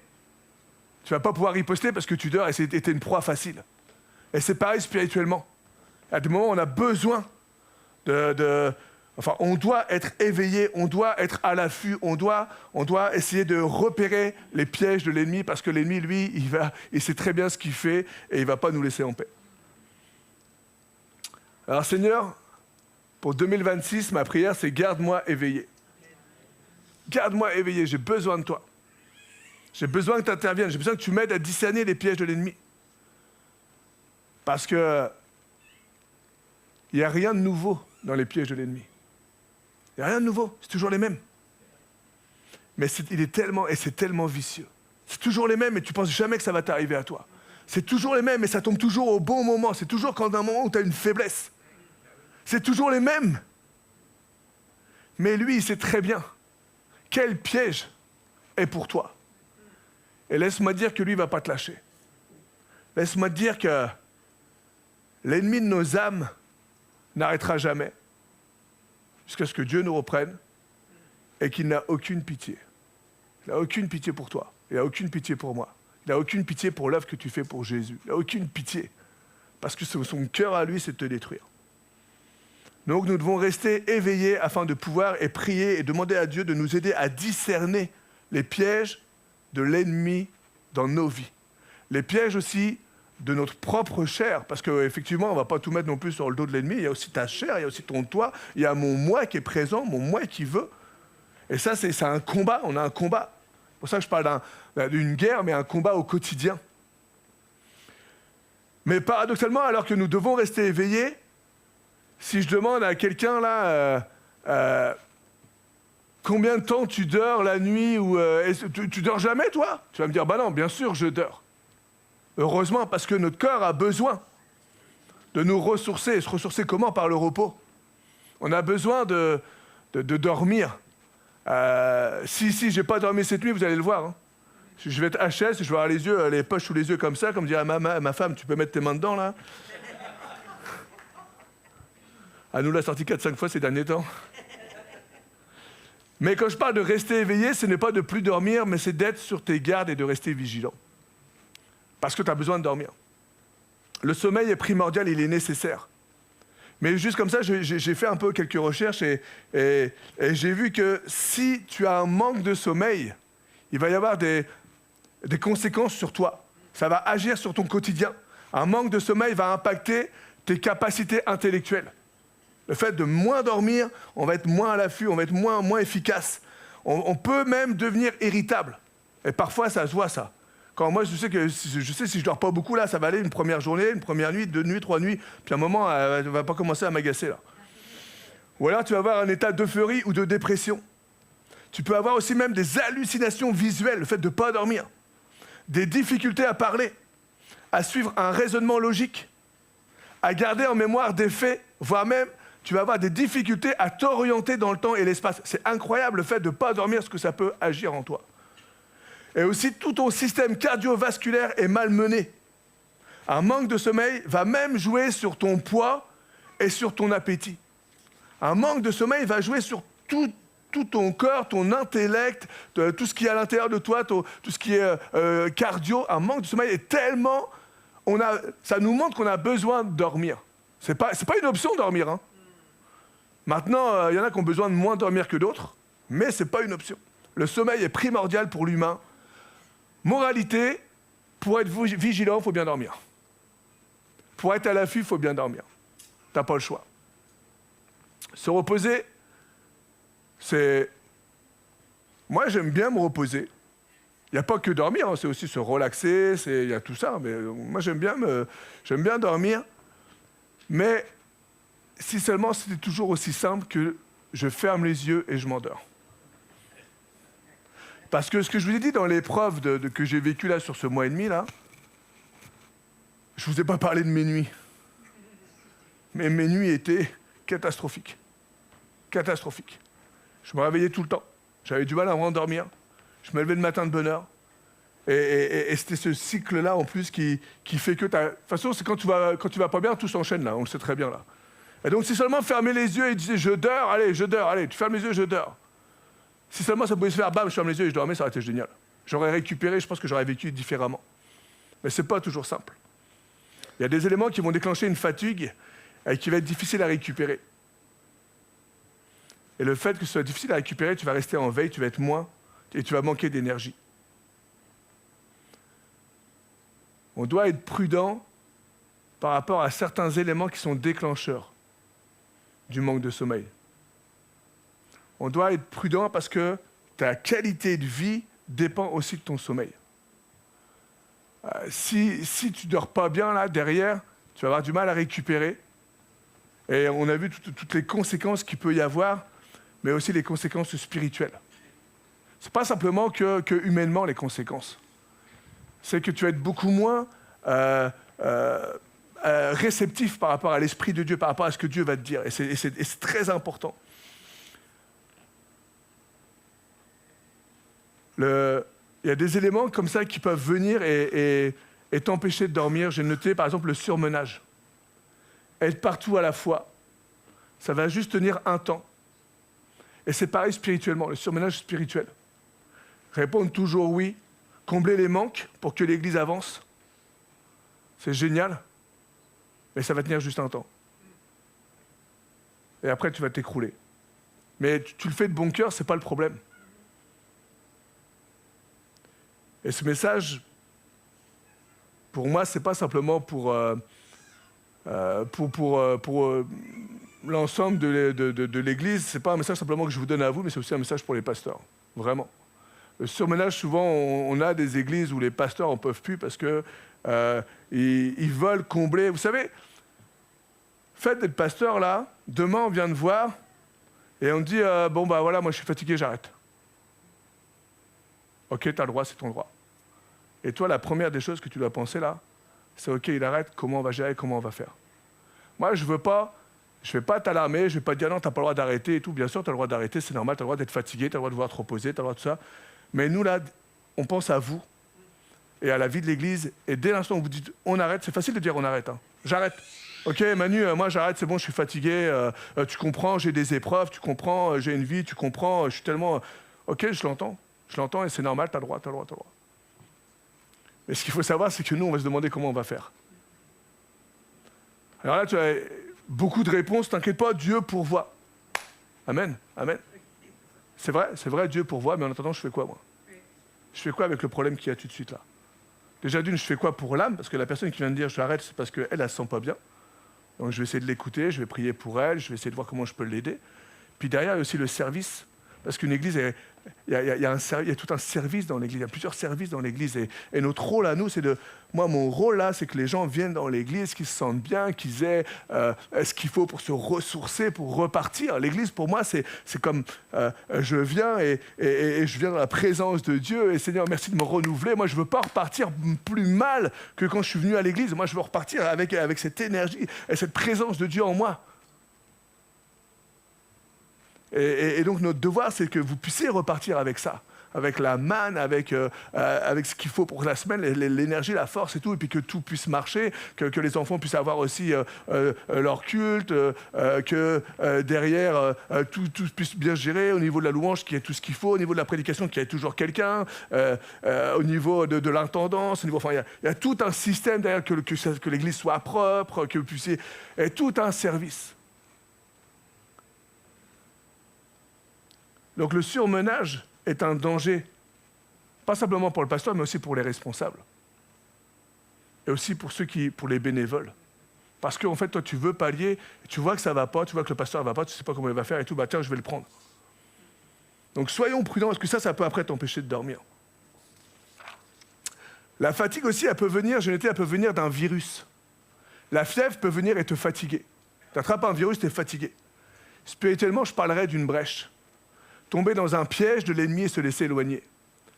tu ne vas pas pouvoir riposter parce que tu dors et t'es une proie facile. Et c'est pareil spirituellement. À des moments, on a besoin Enfin, on doit être éveillé, on doit être à l'affût, on doit essayer de repérer les pièges de l'ennemi parce que l'ennemi, lui, il sait très bien ce qu'il fait et il ne va pas nous laisser en paix. Alors Seigneur, pour 2026, ma prière, c'est garde-moi éveillé. Garde-moi éveillé, j'ai besoin de toi. J'ai besoin que tu interviennes, j'ai besoin que tu m'aides à discerner les pièges de l'ennemi. Parce que il n'y a rien de nouveau dans les pièges de l'ennemi. Il n'y a rien de nouveau, c'est toujours les mêmes. Mais c'est tellement vicieux. C'est toujours les mêmes et tu ne penses jamais que ça va t'arriver à toi. C'est toujours les mêmes et ça tombe toujours au bon moment. C'est toujours quand d'un moment où tu as une faiblesse. C'est toujours les mêmes. Mais lui, il sait très bien quel piège est pour toi. Et laisse-moi dire que lui ne va pas te lâcher. Laisse-moi te dire que l'ennemi de nos âmes n'arrêtera jamais jusqu'à ce que Dieu nous reprenne et qu'il n'a aucune pitié. Il n'a aucune pitié pour toi. Il n'a aucune pitié pour moi. Il n'a aucune pitié pour l'œuvre que tu fais pour Jésus. Il n'a aucune pitié. Parce que son cœur à lui, c'est de te détruire. Donc nous devons rester éveillés afin de pouvoir et prier et demander à Dieu de nous aider à discerner les pièges de l'ennemi dans nos vies. Les pièges aussi de notre propre chair, parce qu'effectivement, on ne va pas tout mettre non plus sur le dos de l'ennemi, il y a aussi ta chair, il y a aussi ton toi, il y a mon moi qui est présent, mon moi qui veut. Et ça, c'est un combat, on a un combat. C'est pour ça que je parle d'une guerre, mais un combat au quotidien. Mais paradoxalement, alors que nous devons rester éveillés, si je demande à quelqu'un là, combien de temps tu dors la nuit, ou tu dors jamais toi? Tu vas me dire, bah non, bien sûr je dors. Heureusement, parce que notre corps a besoin de nous ressourcer. Et se ressourcer comment? Par le repos. On a besoin de dormir. Si je n'ai pas dormi cette nuit, vous allez le voir. Hein. Je vais être HS, je vais avoir les yeux, les poches sous les yeux comme ça, comme dirait ma femme, tu peux mettre tes mains dedans là. Elle nous l'a sorti 4-5 fois ces derniers temps. Mais quand je parle de rester éveillé, ce n'est pas de plus dormir, mais c'est d'être sur tes gardes et de rester vigilant. Parce que tu as besoin de dormir. Le sommeil est primordial, il est nécessaire. Mais juste comme ça, j'ai fait un peu quelques recherches et j'ai vu que si tu as un manque de sommeil, il va y avoir des conséquences sur toi. Ça va agir sur ton quotidien. Un manque de sommeil va impacter tes capacités intellectuelles. Le fait de moins dormir, on va être moins à l'affût, on va être moins efficace. On peut même devenir irritable. Et parfois, ça se voit, ça. Quand moi, je sais si je dors pas beaucoup, là, ça va aller une première journée, une première nuit, 2 nuits, 3 nuits, puis à un moment, elle va pas commencer à m'agacer, là. Ou alors, tu vas avoir un état d'euphorie ou de dépression. Tu peux avoir aussi même des hallucinations visuelles, le fait de ne pas dormir. Des difficultés à parler, à suivre un raisonnement logique, à garder en mémoire des faits, voire même, tu vas avoir des difficultés à t'orienter dans le temps et l'espace. C'est incroyable le fait de ne pas dormir, ce que ça peut agir en toi. Et aussi, tout ton système cardiovasculaire est malmené. Un manque de sommeil va même jouer sur ton poids et sur ton appétit. Un manque de sommeil va jouer sur tout ton corps, ton intellect, tout ce qui est à l'intérieur de toi, tout ce qui est cardio. Un manque de sommeil est tellement... ça nous montre qu'on a besoin de dormir. C'est pas une option, dormir. Hein. Maintenant, il y en a qui ont besoin de moins dormir que d'autres, mais ce n'est pas une option. Le sommeil est primordial pour l'humain. Moralité, pour être vigilant, il faut bien dormir. Pour être à l'affût, il faut bien dormir. Tu n'as pas le choix. Se reposer, c'est... Moi, j'aime bien me reposer. Il n'y a pas que dormir, hein, c'est aussi se relaxer, il y a tout ça. Mais moi, j'aime bien dormir. Mais si seulement c'était toujours aussi simple que je ferme les yeux et je m'endors. Parce que ce que je vous ai dit dans l'épreuve que j'ai vécue là sur ce mois et demi, là, je ne vous ai pas parlé de mes nuits. Mais mes nuits étaient catastrophiques. Catastrophiques. Je me réveillais tout le temps. J'avais du mal à me rendormir. Je me levais le matin de bonne heure. Et c'était ce cycle-là, en plus, qui fait que... De toute façon, c'est quand tu vas pas bien, tout s'enchaîne, là. On le sait très bien, là. Et donc, si seulement fermer les yeux et dire « je dors, allez, tu fermes les yeux, je dors ». Si seulement ça pouvait se faire, bam, je ferme les yeux et je dormais, ça aurait été génial. J'aurais récupéré, je pense que j'aurais vécu différemment. Mais ce n'est pas toujours simple. Il y a des éléments qui vont déclencher une fatigue et qui va être difficile à récupérer. Et le fait que ce soit difficile à récupérer, tu vas rester en veille, tu vas être moins et tu vas manquer d'énergie. On doit être prudent par rapport à certains éléments qui sont déclencheurs du manque de sommeil. On doit être prudent parce que ta qualité de vie dépend aussi de ton sommeil. Si tu ne dors pas bien, là, derrière, tu vas avoir du mal à récupérer. Et on a vu toutes les conséquences qu'il peut y avoir, mais aussi les conséquences spirituelles. Ce n'est pas simplement que humainement les conséquences. C'est que tu vas être beaucoup moins réceptif par rapport à l'Esprit de Dieu, par rapport à ce que Dieu va te dire. Et c'est très important. Il y a des éléments comme ça qui peuvent venir et t'empêcher de dormir. J'ai noté par exemple le surmenage. Être partout à la fois, ça va juste tenir un temps. Et c'est pareil spirituellement, le surmenage spirituel. Répondre toujours oui, combler les manques pour que l'Église avance, c'est génial, mais ça va tenir juste un temps. Et après, tu vas t'écrouler. Mais tu le fais de bon cœur, ce n'est pas le problème. Et ce message, pour moi, ce n'est pas simplement pour l'ensemble de l'Église. Ce n'est pas un message simplement que je vous donne à vous, mais c'est aussi un message pour les pasteurs. Vraiment. Le surmenage, souvent, on a des églises où les pasteurs n'en peuvent plus parce qu'ils veulent combler. Vous savez, faites d'être pasteur, là, demain, on vient te voir et on te dit bon, bah voilà, moi, je suis fatigué, j'arrête. Ok, tu as le droit, c'est ton droit. Et toi, la première des choses que tu dois penser là, c'est ok, il arrête, comment on va gérer, comment on va faire. Moi, je ne vais pas t'alarmer, je ne vais pas te dire non, tu n'as pas le droit d'arrêter et tout. Bien sûr, tu as le droit d'arrêter, c'est normal, tu as le droit d'être fatigué, tu as le droit de vouloir te reposer, tu as le droit de tout ça. Mais nous, là, on pense à vous et à la vie de l'Église. Et dès l'instant où vous dites on arrête, c'est facile de dire on arrête. Hein. J'arrête. Ok, Manu, moi j'arrête, c'est bon, je suis fatigué. Tu comprends, j'ai des épreuves, tu comprends, j'ai une vie, tu comprends, je suis tellement... Ok, je l'entends et c'est normal, tu as le droit. Mais ce qu'il faut savoir, c'est que nous, on va se demander comment on va faire. Alors là, tu as beaucoup de réponses, t'inquiète pas, Dieu pourvoit. Amen. C'est vrai, Dieu pourvoit, mais en attendant, je fais quoi, moi? Je fais quoi avec le problème qu'il y a tout de suite là? Déjà d'une, je fais quoi pour l'âme? Parce que la personne qui vient de dire je l'arrête, c'est parce qu'elle, elle se sent pas bien. Donc je vais essayer de l'écouter, je vais prier pour elle, je vais essayer de voir comment je peux l'aider. Puis derrière, il y a aussi le service. Parce qu'une église, il y a tout un service dans l'église, il y a plusieurs services dans l'église. Et notre rôle à nous, c'est de... Moi, mon rôle là, c'est que les gens viennent dans l'église, qu'ils se sentent bien, qu'ils aient ce qu'il faut pour se ressourcer, pour repartir. L'église, pour moi, c'est comme je viens et je viens dans la présence de Dieu. Et Seigneur, merci de me renouveler. Moi, je ne veux pas repartir plus mal que quand je suis venu à l'église. Moi, je veux repartir avec cette énergie et cette présence de Dieu en moi. Et donc notre devoir, c'est que vous puissiez repartir avec ça, avec la manne, avec ce qu'il faut pour la semaine, l'énergie, la force et tout, et puis que tout puisse marcher, que les enfants puissent avoir aussi leur culte, que derrière tout puisse bien se gérer, au niveau de la louange, qu'il y ait tout ce qu'il faut, au niveau de la prédication, qu'il y ait toujours quelqu'un, au niveau de l'intendance, il y a tout un système derrière, que l'Église soit propre, que vous puissiez... Et tout un service. Donc le surmenage est un danger, pas simplement pour le pasteur, mais aussi pour les responsables. Et aussi pour les bénévoles. Parce qu'en fait, toi, tu veux pallier, tu vois que ça ne va pas, tu vois que le pasteur ne va pas, tu ne sais pas comment il va faire et tout, bah tiens, je vais le prendre. Donc soyons prudents, parce que ça peut après t'empêcher de dormir. La fatigue aussi, elle peut venir d'un virus. La fièvre peut venir et te fatiguer. Tu attrapes un virus, tu es fatigué. Spirituellement, je parlerais d'une brèche. Tomber dans un piège de l'ennemi et se laisser éloigner.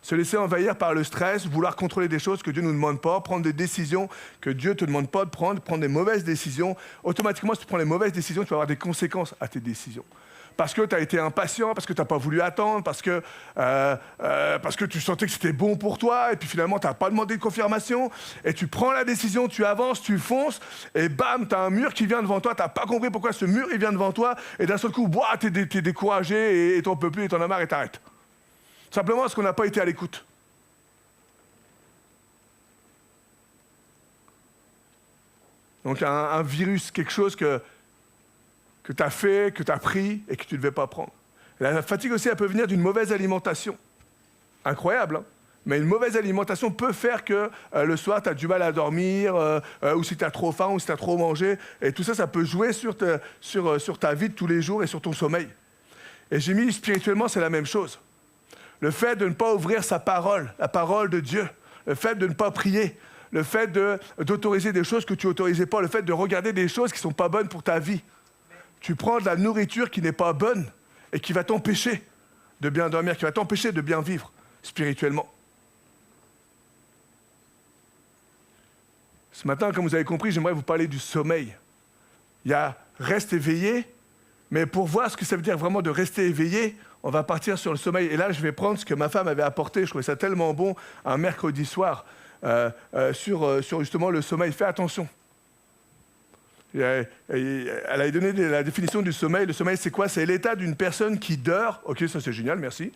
Se laisser envahir par le stress, vouloir contrôler des choses que Dieu ne nous demande pas, prendre des décisions que Dieu ne te demande pas de prendre des mauvaises décisions. Automatiquement, si tu prends les mauvaises décisions, tu vas avoir des conséquences à tes décisions. Parce que tu as été impatient, parce que tu n'as pas voulu attendre, parce que tu sentais que c'était bon pour toi, et puis finalement, tu n'as pas demandé de confirmation, et tu prends la décision, tu avances, tu fonces, et bam, tu as un mur qui vient devant toi, tu n'as pas compris pourquoi ce mur il vient devant toi, et d'un seul coup, tu es découragé, et tu n'en peux plus, et tu en as marre, et t'arrêtes. Simplement parce qu'on n'a pas été à l'écoute. Donc un virus, quelque chose que tu as fait, que tu as pris et que tu ne devais pas prendre. La fatigue aussi, elle peut venir d'une mauvaise alimentation. Incroyable, hein? Mais une mauvaise alimentation peut faire que le soir, tu as du mal à dormir, ou si tu as trop faim, ou si tu as trop mangé. Et tout ça, ça peut jouer sur ta vie de tous les jours et sur ton sommeil. Et j'ai mis spirituellement, c'est la même chose. Le fait de ne pas ouvrir sa parole, la parole de Dieu, le fait de ne pas prier, le fait d'autoriser des choses que tu n'autorisais pas, le fait de regarder des choses qui ne sont pas bonnes pour ta vie. Tu prends de la nourriture qui n'est pas bonne et qui va t'empêcher de bien dormir, qui va t'empêcher de bien vivre spirituellement. Ce matin, comme vous avez compris, j'aimerais vous parler du sommeil. Il y a reste éveillé, mais pour voir ce que ça veut dire vraiment de rester éveillé, on va partir sur le sommeil. Et là, je vais prendre ce que ma femme avait apporté, je trouvais ça tellement bon, un mercredi soir, sur justement le sommeil. Fais attention. Elle a donné la définition du sommeil. Le sommeil, c'est quoi? C'est l'état d'une personne qui dort. Ok, ça c'est génial, merci.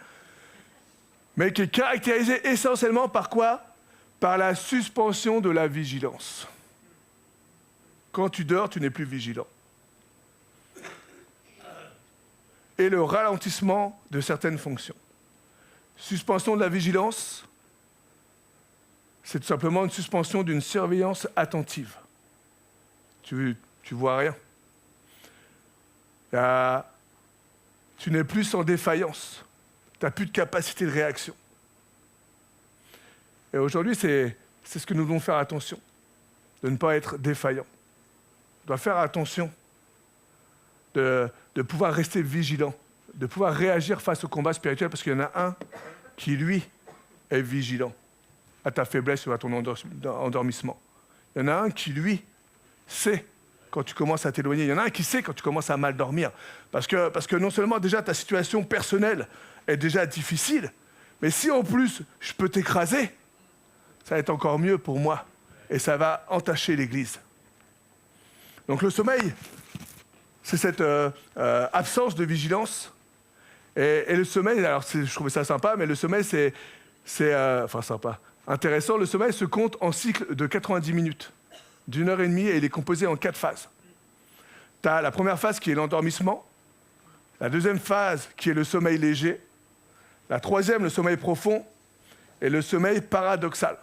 Mais qui est caractérisé essentiellement par quoi? Par la suspension de la vigilance. Quand tu dors, tu n'es plus vigilant. Et le ralentissement de certaines fonctions. Suspension de la vigilance, c'est tout simplement une suspension d'une surveillance attentive. Tu vois rien. Tu n'es plus en défaillance. Tu n'as plus de capacité de réaction. Et aujourd'hui, c'est ce que nous devons faire attention, de ne pas être défaillant. On doit faire attention de pouvoir rester vigilant, de pouvoir réagir face au combat spirituel, parce qu'il y en a un qui, lui, est vigilant à ta faiblesse ou à ton endormissement. Il y en a un qui, lui, sait quand tu commences à t'éloigner. Il y en a un qui sait quand tu commences à mal dormir. Parce que non seulement déjà ta situation personnelle est déjà difficile, mais si en plus je peux t'écraser, ça va être encore mieux pour moi. Et ça va entacher l'Église. Donc le sommeil, c'est cette absence de vigilance. Et le sommeil, alors je trouvais ça sympa, mais le sommeil, c'est sympa, intéressant. Le sommeil se compte en cycle de 90 minutes, d'1h30, et il est composé en 4 phases. Tu as la première phase qui est l'endormissement, la deuxième phase qui est le sommeil léger, la troisième, le sommeil profond, et le sommeil paradoxal.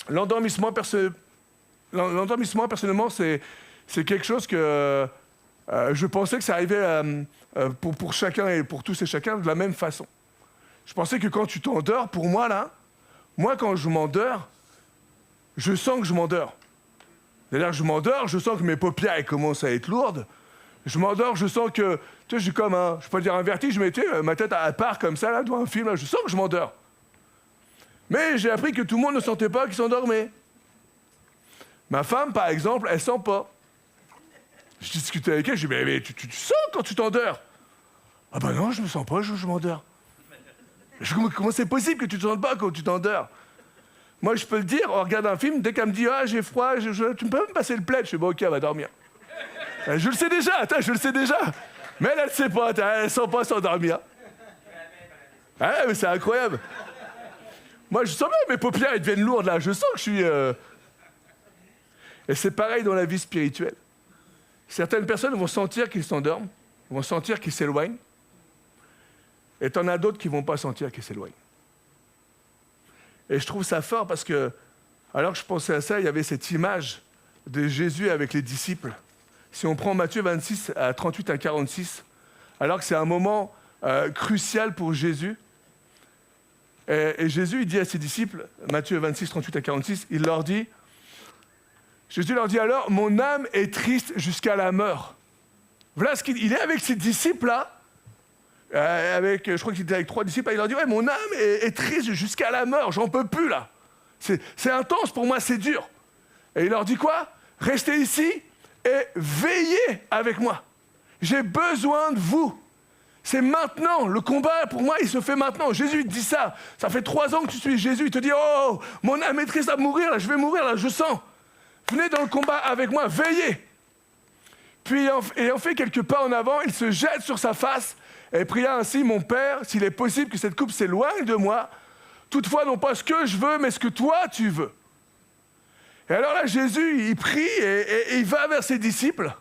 L'endormissement, personnellement, c'est quelque chose que je pensais que ça arrivait pour chacun et pour tous et chacun de la même façon. Je pensais que quand tu t'endors, pour moi, là, quand je m'endors, je sens que je m'endors. C'est-à-dire que je m'endors, je sens que mes paupières elles commencent à être lourdes. Je m'endors, je sens que, tu sais, j'ai comme je ne peux pas dire un vertige, mais ma tête à part comme ça, là, devant un film, là, je sens que je m'endors. Mais j'ai appris que tout le monde ne sentait pas qu'il s'endormait. Ma femme, par exemple, elle ne sent pas. Je discutais avec elle, je dis, mais tu sens quand tu t'endors? Ah ben non, je ne me sens pas, je m'endors. Comment c'est possible que tu ne te sentes pas quand tu t'endors? Moi, je peux le dire, on regarde un film, dès qu'elle me dit, ah, j'ai froid, tu peux me passer le plaid? Je dis, bon, ok, elle va dormir. Je le sais déjà. Mais elle ne sait pas, elle ne sent pas s'endormir. Ah, mais c'est incroyable. Moi, je sens bien, mes paupières, elles deviennent lourdes, là. Je sens que je suis... Et c'est pareil dans la vie spirituelle. Certaines personnes vont sentir qu'ils s'endorment, vont sentir qu'ils s'éloignent, et t'en as d'autres qui ne vont pas sentir qu'ils s'éloignent. Et je trouve ça fort parce que, alors que je pensais à ça, il y avait cette image de Jésus avec les disciples. Si on prend Matthieu 26, à 38 à 46, alors que c'est un moment crucial pour Jésus, et Jésus il dit à ses disciples, Matthieu 26, 38 à 46, Jésus leur dit alors, mon âme est triste jusqu'à la mort. Voilà ce qu'il est avec ses disciples-là, je crois qu'il était avec 3 disciples, il leur dit, ouais, mon âme est triste jusqu'à la mort, j'en peux plus là. C'est intense pour moi, c'est dur. Et il leur dit quoi? Restez ici et veillez avec moi. J'ai besoin de vous. C'est maintenant, le combat pour moi il se fait maintenant. Jésus il te dit ça, ça fait 3 ans que tu suis Jésus, il te dit, oh, mon âme est triste à mourir, là, je vais mourir, là, je sens. Venez dans le combat avec moi, veillez. Puis, ayant fait quelques pas en avant, il se jette sur sa face et pria ainsi, mon Père, s'il est possible que cette coupe s'éloigne de moi, toutefois non pas ce que je veux, mais ce que toi tu veux. Et alors là, Jésus, il prie et il va vers ses disciples.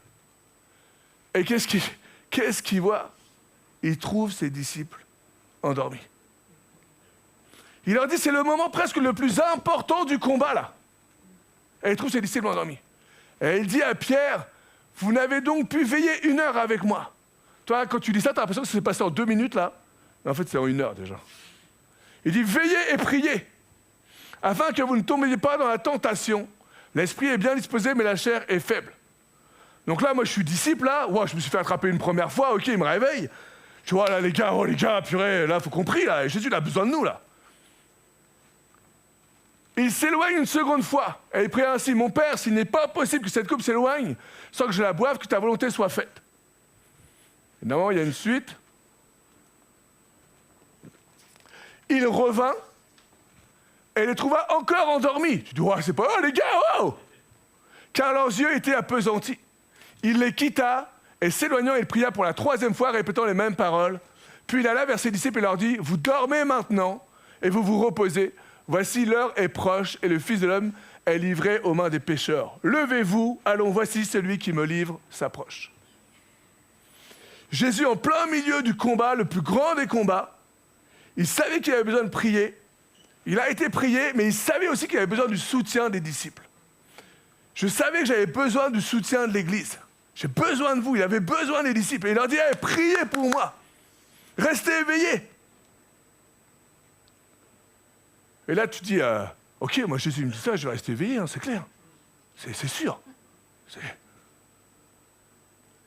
Et qu'est-ce qu'il voit? Il trouve ses disciples endormis. Il leur dit, c'est le moment presque le plus important du combat, là. Et il trouve ses disciples endormis. Et il dit à Pierre, vous n'avez donc pu veiller 1 heure avec moi. Toi, quand tu dis ça, tu as l'impression que ça s'est passé en 2 minutes, là. Mais en fait, c'est en 1 heure, déjà. Il dit, veillez et priez, afin que vous ne tombiez pas dans la tentation. L'esprit est bien disposé, mais la chair est faible. Donc là, moi, je suis disciple, là. Wow, je me suis fait attraper une première fois, ok, il me réveille. Tu vois, là, les gars, purée, là, faut qu'on prie, là. Et Jésus, il a besoin de nous, là. Il s'éloigne une seconde fois. Et il prie ainsi, mon Père, s'il n'est pas possible que cette coupe s'éloigne, sans que je la boive, que ta volonté soit faite. Évidemment, il y a une suite. Il revint et les trouva encore endormis. Tu dis, ouais, c'est pas... Oh, les gars, oh! Car leurs yeux étaient appesantis. Il les quitta et s'éloignant, il pria pour la 3e fois, répétant les mêmes paroles. Puis il alla vers ses disciples et leur dit, vous dormez maintenant et vous vous reposez. Voici l'heure est proche et le Fils de l'homme est livré aux mains des pécheurs. Levez-vous, allons, voici celui qui me livre s'approche. Jésus, en plein milieu du combat, le plus grand des combats, il savait qu'il avait besoin de prier. Il a été prié, mais il savait aussi qu'il avait besoin du soutien des disciples. Je savais que j'avais besoin du soutien de l'Église. J'ai besoin de vous, il avait besoin des disciples. Et il leur dit, hey, priez pour moi. Restez éveillés. Et là, tu dis, ok, moi Jésus me dit ça, je vais rester éveillé, hein, c'est clair. C'est sûr.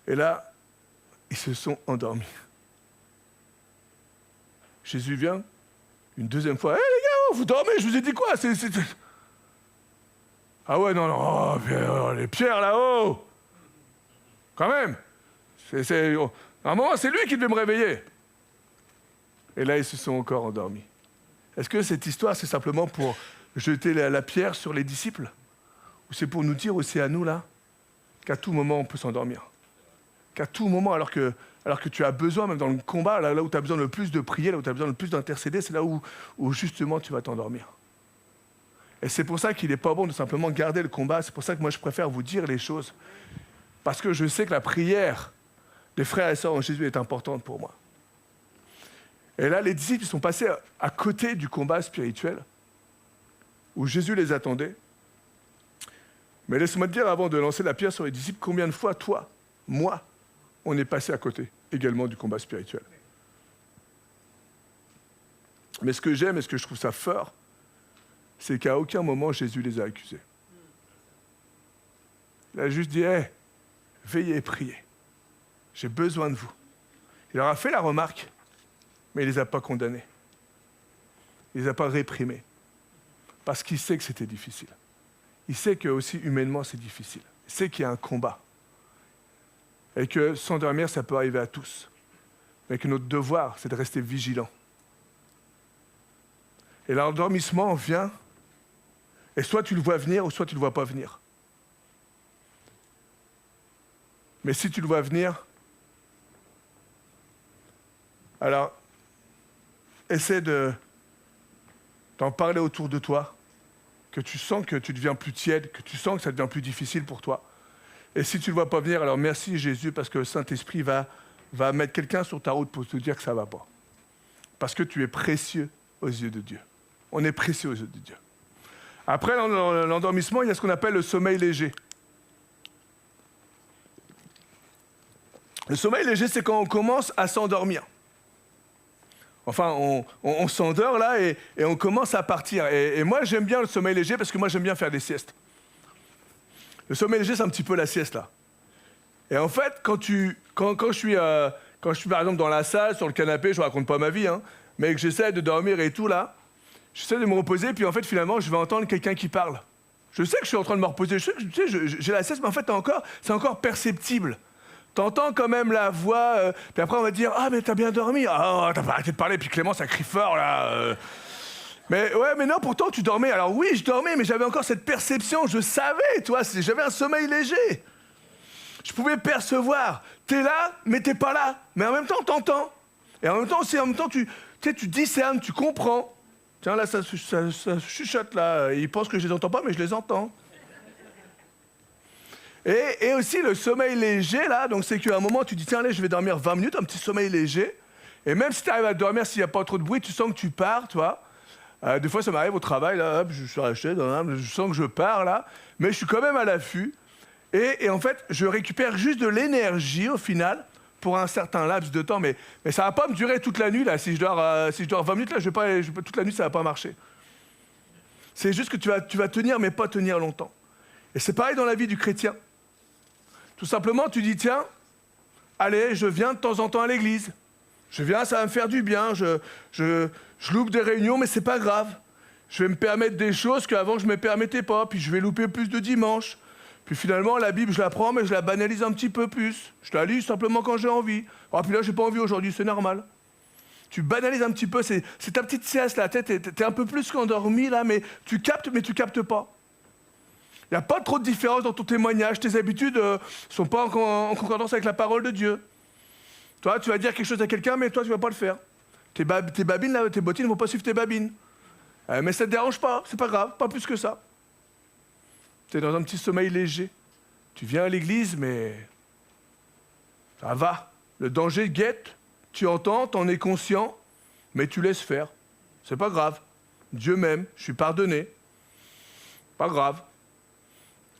Et là, ils se sont endormis. Jésus vient, une 2e fois, hé les gars, vous dormez, je vous ai dit quoi? Ah ouais, non, oh, les pierres là-haut. Quand même. À un moment, c'est lui qui devait me réveiller. Et là, ils se sont encore endormis. Est-ce que cette histoire, c'est simplement pour jeter la pierre sur les disciples? Ou c'est pour nous dire aussi à nous, là, qu'à tout moment, on peut s'endormir? Qu'à tout moment, alors que tu as besoin, même dans le combat, là où tu as besoin le plus de prier, là où tu as besoin le plus d'intercéder, c'est là où justement tu vas t'endormir. Et c'est pour ça qu'il n'est pas bon de simplement garder le combat. C'est pour ça que moi, je préfère vous dire les choses. Parce que je sais que la prière des frères et sœurs en Jésus est importante pour moi. Et là, les disciples sont passés à côté du combat spirituel, où Jésus les attendait. Mais laisse-moi te dire, avant de lancer la pierre sur les disciples, combien de fois, toi, moi, on est passé à côté également du combat spirituel. Mais ce que j'aime et ce que je trouve ça fort, c'est qu'à aucun moment Jésus les a accusés. Il a juste dit, hey, veillez et priez. J'ai besoin de vous. Il leur a fait la remarque, mais il ne les a pas condamnés. Il ne les a pas réprimés. Parce qu'il sait que c'était difficile. Il sait que aussi humainement c'est difficile. Il sait qu'il y a un combat. Et que s'endormir, ça peut arriver à tous. Mais que notre devoir, c'est de rester vigilant. Et l'endormissement vient, et soit tu le vois venir, ou soit tu ne le vois pas venir. Mais si tu le vois venir, alors, essaie d'en parler autour de toi, que tu sens que tu deviens plus tiède, que tu sens que ça devient plus difficile pour toi. Et si tu ne le vois pas venir, alors merci Jésus, parce que le Saint-Esprit va mettre quelqu'un sur ta route pour te dire que ça ne va pas. Parce que tu es précieux aux yeux de Dieu. On est précieux aux yeux de Dieu. Après l'endormissement, il y a ce qu'on appelle le sommeil léger. Le sommeil léger, c'est quand on commence à s'endormir. Enfin, on s'endort là et on commence à partir. Et moi, j'aime bien le sommeil léger parce que moi, j'aime bien faire des siestes. Le sommeil léger, c'est un petit peu la sieste là. Et en fait, quand je suis par exemple dans la salle, sur le canapé, je ne raconte pas ma vie, hein, mais que j'essaie de dormir et tout là, j'essaie de me reposer, puis en fait, finalement, je vais entendre quelqu'un qui parle. Je sais que je suis en train de me reposer, je sais que j'ai la sieste, mais en fait, c'est encore perceptible. T'entends quand même la voix, puis après on va te dire « Ah, mais t'as bien dormi, ah, t'as pas arrêté de parler, puis Clément, ça crie fort, là. Mais ouais, mais non, pourtant, tu dormais. Alors oui, je dormais, mais j'avais encore cette perception, je savais, toi, j'avais un sommeil léger. Je pouvais percevoir. T'es là, mais t'es pas là. Mais en même temps, t'entends. Et en même temps, tu discernes, tu comprends. Tiens, là, ça chuchote, là. Ils pensent que je les entends pas, mais je les entends. Et aussi le sommeil léger, là, donc c'est qu'à un moment, tu dis, tiens, allez, je vais dormir 20 minutes, un petit sommeil léger. Et même si tu arrives à dormir, s'il n'y a pas trop de bruit, tu sens que tu pars, tu vois. Des fois, ça m'arrive au travail, là, hop, je suis à la chaise, je sens que je pars, là. Mais je suis quand même à l'affût. Et en fait, je récupère juste de l'énergie, au final, pour un certain laps de temps. Mais ça ne va pas me durer toute la nuit, là. Si je dors 20 minutes, là, toute la nuit, ça ne va pas marcher. C'est juste que tu vas tenir, mais pas tenir longtemps. Et c'est pareil dans la vie du chrétien. Tout simplement, tu dis, tiens, allez, je viens de temps en temps à l'église. Je viens, ça va me faire du bien. Je loupe des réunions, mais c'est pas grave. Je vais me permettre des choses qu'avant, je ne me permettais pas. Puis je vais louper plus de dimanches. Puis finalement, la Bible, je la prends, mais je la banalise un petit peu plus. Je la lis simplement quand j'ai envie. Ah, puis là, j'ai pas envie aujourd'hui, c'est normal. Tu banalises un petit peu, c'est ta petite sieste, la tête, t'es un peu plus qu'endormi, là, mais tu captes pas. Il n'y a pas trop de différence dans ton témoignage. Tes habitudes ne sont pas en concordance avec la parole de Dieu. Toi, tu vas dire quelque chose à quelqu'un, mais toi, tu ne vas pas le faire. Tes babines, là, tes bottines ne vont pas suivre tes babines. Mais ça ne te dérange pas, c'est pas grave, pas plus que ça. Tu es dans un petit sommeil léger. Tu viens à l'église, mais ça va. Le danger guette, tu entends, tu en es conscient, mais tu laisses faire. C'est pas grave. Dieu m'aime, je suis pardonné. Pas grave.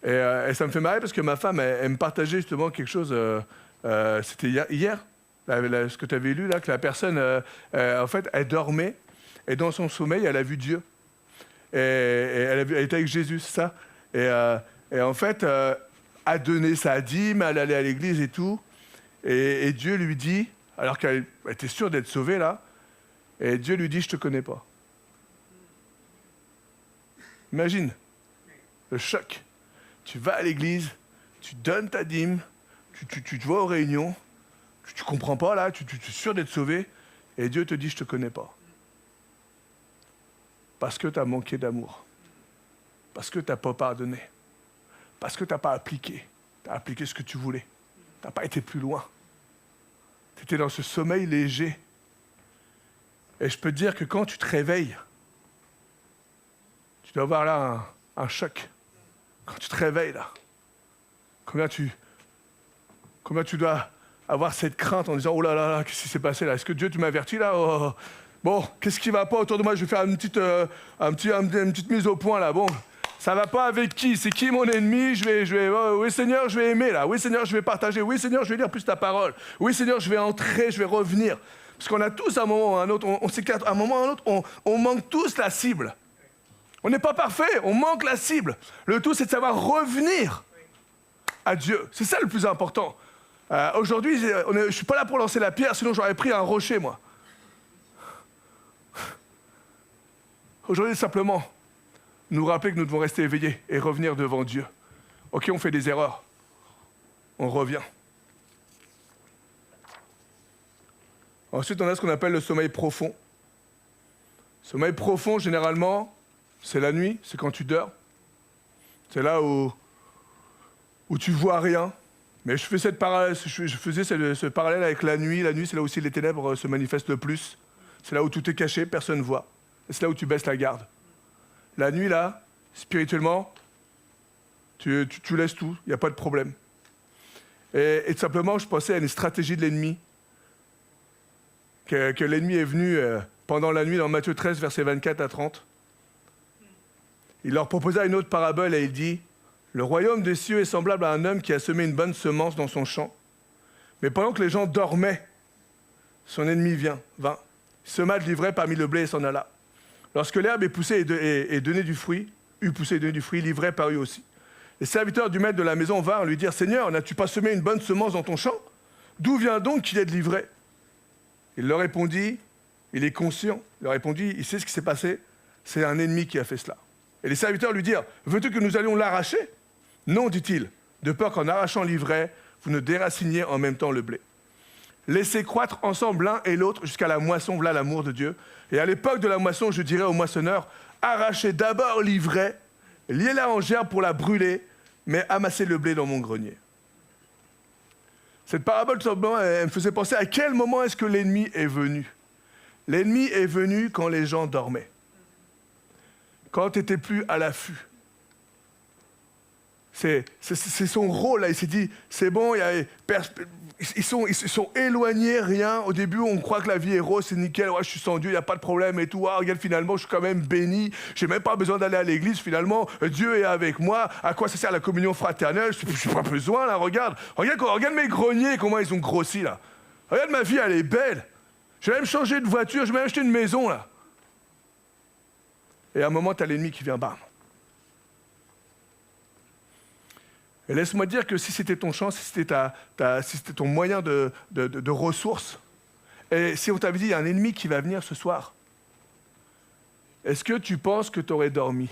Et ça me fait marrer parce que ma femme, elle me partageait justement quelque chose, c'était hier ce que tu avais lu, là, que la personne, en fait, elle dormait, et dans son sommeil, elle a vu Dieu. Et elle était avec Jésus, c'est ça. Et en fait, a donné sa dîme, elle allait à l'église et tout. Et Dieu lui dit, alors qu'elle était sûre d'être sauvée, là, et Dieu lui dit, je te connais pas. Imagine, le choc. Tu vas à l'église, tu donnes ta dîme, tu te vas aux réunions, tu comprends pas, là, tu es sûr d'être sauvé, et Dieu te dit, je te connais pas. Parce que tu as manqué d'amour. Parce que tu n'as pas pardonné. Parce que tu n'as pas appliqué. Tu as appliqué ce que tu voulais. Tu n'as pas été plus loin. Tu étais dans ce sommeil léger. Et je peux te dire que quand tu te réveilles, tu dois avoir là un choc. Quand tu te réveilles là, combien tu dois avoir cette crainte en disant « Oh là là, qu'est-ce qui s'est passé là? Est-ce que Dieu, tu m'as averti là? Oh. Bon, qu'est-ce qui ne va pas autour de moi? Je vais faire une petite mise au point là. Bon, ça ne va pas avec qui? C'est qui mon ennemi? Oui Seigneur, je vais aimer là. Oui Seigneur, je vais partager. Oui Seigneur, je vais lire plus ta parole. Oui Seigneur, je vais entrer, je vais revenir. » Parce qu'on a tous à un moment ou à un autre, on s'écarte, à un moment ou à un autre, on manque tous la cible. On n'est pas parfait, on manque la cible. Le tout, c'est de savoir revenir à Dieu. C'est ça le plus important. Aujourd'hui, je ne suis pas là pour lancer la pierre, sinon j'aurais pris un rocher, moi. Aujourd'hui, simplement, nous rappeler que nous devons rester éveillés et revenir devant Dieu. Ok, on fait des erreurs. On revient. Ensuite, on a ce qu'on appelle le sommeil profond. Sommeil profond, généralement, c'est la nuit, c'est quand tu dors. C'est là où tu vois rien. Mais je faisais ce parallèle avec la nuit. La nuit, c'est là où aussi les ténèbres se manifestent le plus. C'est là où tout est caché, personne ne voit. Et c'est là où tu baisses la garde. La nuit, là, spirituellement, tu laisses tout, il n'y a pas de problème. Et tout simplement, je pensais à une stratégie de l'ennemi. Que l'ennemi est venu pendant la nuit dans Matthieu 13, versets 24 à 30. Il leur proposa une autre parabole et il dit « Le royaume des cieux est semblable à un homme qui a semé une bonne semence dans son champ. Mais pendant que les gens dormaient, son ennemi vint, sema de l'ivraie parmi le blé et s'en alla. Lorsque l'herbe est poussée et donnée du fruit, l'ivraie parut aussi. Les serviteurs du maître de la maison vinrent lui dire « Seigneur, n'as-tu pas semé une bonne semence dans ton champ? D'où vient donc qu'il y ait de l'ivraie ?» Il leur répondit, il est conscient, il leur répondit, il sait ce qui s'est passé, c'est un ennemi qui a fait cela. Et les serviteurs lui dirent, veux-tu que nous allions l'arracher? Non, dit-il, de peur qu'en arrachant l'ivraie, vous ne déraciniez en même temps le blé. Laissez croître ensemble l'un et l'autre jusqu'à la moisson, voilà l'amour de Dieu. Et à l'époque de la moisson, je dirais aux moissonneurs, arrachez d'abord l'ivraie, liez-la en gerbe pour la brûler, mais amassez le blé dans mon grenier. Cette parabole, tout simplement, elle me faisait penser à quel moment est-ce que l'ennemi est venu. L'ennemi est venu quand les gens dormaient. Quand tu n'étais plus à l'affût. C'est son rôle, là. Il s'est dit, c'est bon, ils sont éloignés, rien. Au début, on croit que la vie est rose, c'est nickel, ouais, je suis sans Dieu, il n'y a pas de problème et tout. Ah, regarde, finalement, je suis quand même béni. J'ai même pas besoin d'aller à l'église, finalement. Dieu est avec moi. À quoi ça sert la communion fraternelle? Je n'ai pas besoin, là, regarde mes greniers, comment ils ont grossi, là. Regarde, ma vie, elle est belle. J'ai même changé de voiture, j'ai même acheté une maison, là. Et à un moment, tu as l'ennemi qui vient, bam. Et laisse-moi dire que si c'était ton champ, si c'était ton moyen de ressources, et si on t'avait dit, il y a un ennemi qui va venir ce soir, est-ce que tu penses que tu aurais dormi?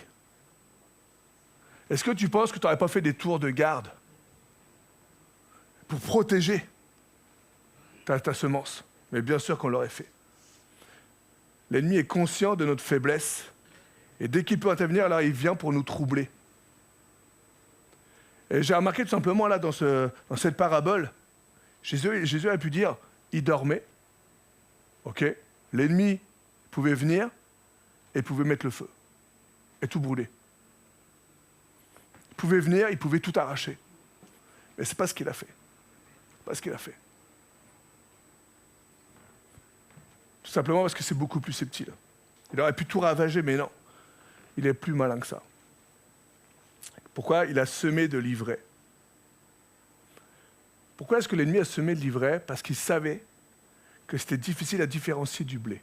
Est-ce que tu penses que tu n'aurais pas fait des tours de garde pour protéger ta semence? Mais bien sûr qu'on l'aurait fait. L'ennemi est conscient de notre faiblesse, et dès qu'il peut intervenir, alors il vient pour nous troubler. Et j'ai remarqué tout simplement là dans cette parabole, Jésus a pu dire, il dormait, ok, l'ennemi pouvait venir et pouvait mettre le feu et tout brûler. Il pouvait venir, il pouvait tout arracher. Mais c'est pas ce qu'il a fait. Pas ce qu'il a fait. Tout simplement parce que c'est beaucoup plus subtil. Il aurait pu tout ravager, mais non. Il est plus malin que ça. Pourquoi? Il a semé de l'ivraie. Pourquoi est-ce que l'ennemi a semé de l'ivraie? Parce qu'il savait que c'était difficile à différencier du blé.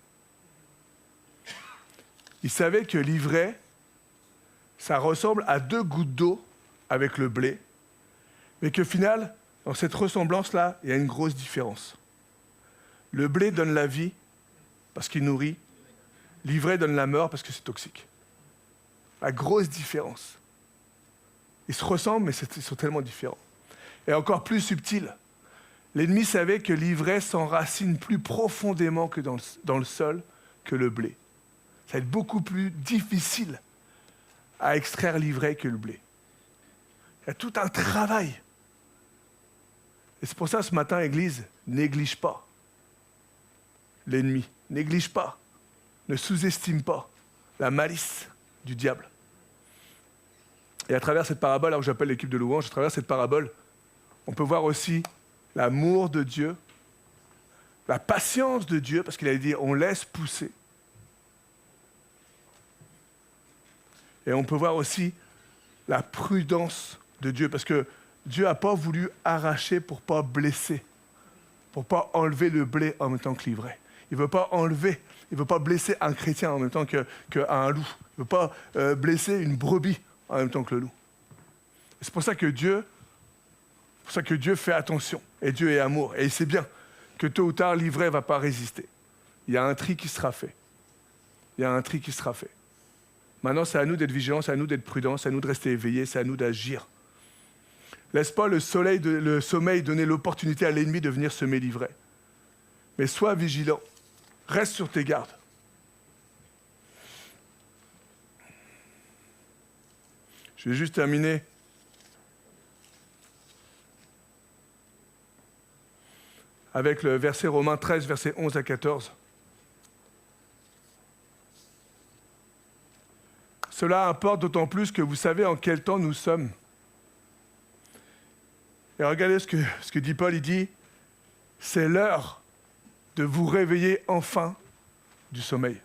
Il savait que l'ivraie, ça ressemble à 2 gouttes d'eau avec le blé, mais qu'au final, dans cette ressemblance-là, il y a une grosse différence. Le blé donne la vie parce qu'il nourrit, l'ivraie donne la mort parce que c'est toxique. La grosse différence. Ils se ressemblent, mais ils sont tellement différents. Et encore plus subtil, l'ennemi savait que l'ivraie s'enracine plus profondément que dans le sol que le blé. Ça va être beaucoup plus difficile à extraire l'ivraie que le blé. Il y a tout un travail. Et c'est pour ça, ce matin, Église, néglige pas l'ennemi. Néglige pas. Ne sous-estime pas la malice du diable. Et à travers cette parabole, là où j'appelle l'équipe de louange, à travers cette parabole, on peut voir aussi l'amour de Dieu, la patience de Dieu, parce qu'il a dit, on laisse pousser. Et on peut voir aussi la prudence de Dieu, parce que Dieu n'a pas voulu arracher pour ne pas blesser, pour ne pas enlever le blé en même temps que l'ivraie. Il ne veut pas enlever, il ne veut pas blesser un chrétien en même temps qu'un loup. Il ne veut pas blesser une brebis en même temps que le loup. Et c'est pour ça que Dieu fait attention. Et Dieu est amour. Et il sait bien que tôt ou tard, l'ivraie ne va pas résister. Il y a un tri qui sera fait. Il y a un tri qui sera fait. Maintenant, c'est à nous d'être vigilants, c'est à nous d'être prudents, c'est à nous de rester éveillés, c'est à nous d'agir. Laisse pas le sommeil donner l'opportunité à l'ennemi de venir semer l'ivraie. Mais sois vigilant. Reste sur tes gardes. Je vais juste terminer avec le verset Romains 13, versets 11 à 14. Cela importe d'autant plus que vous savez en quel temps nous sommes. Et regardez ce que dit Paul, il dit, c'est l'heure de vous réveiller enfin du sommeil.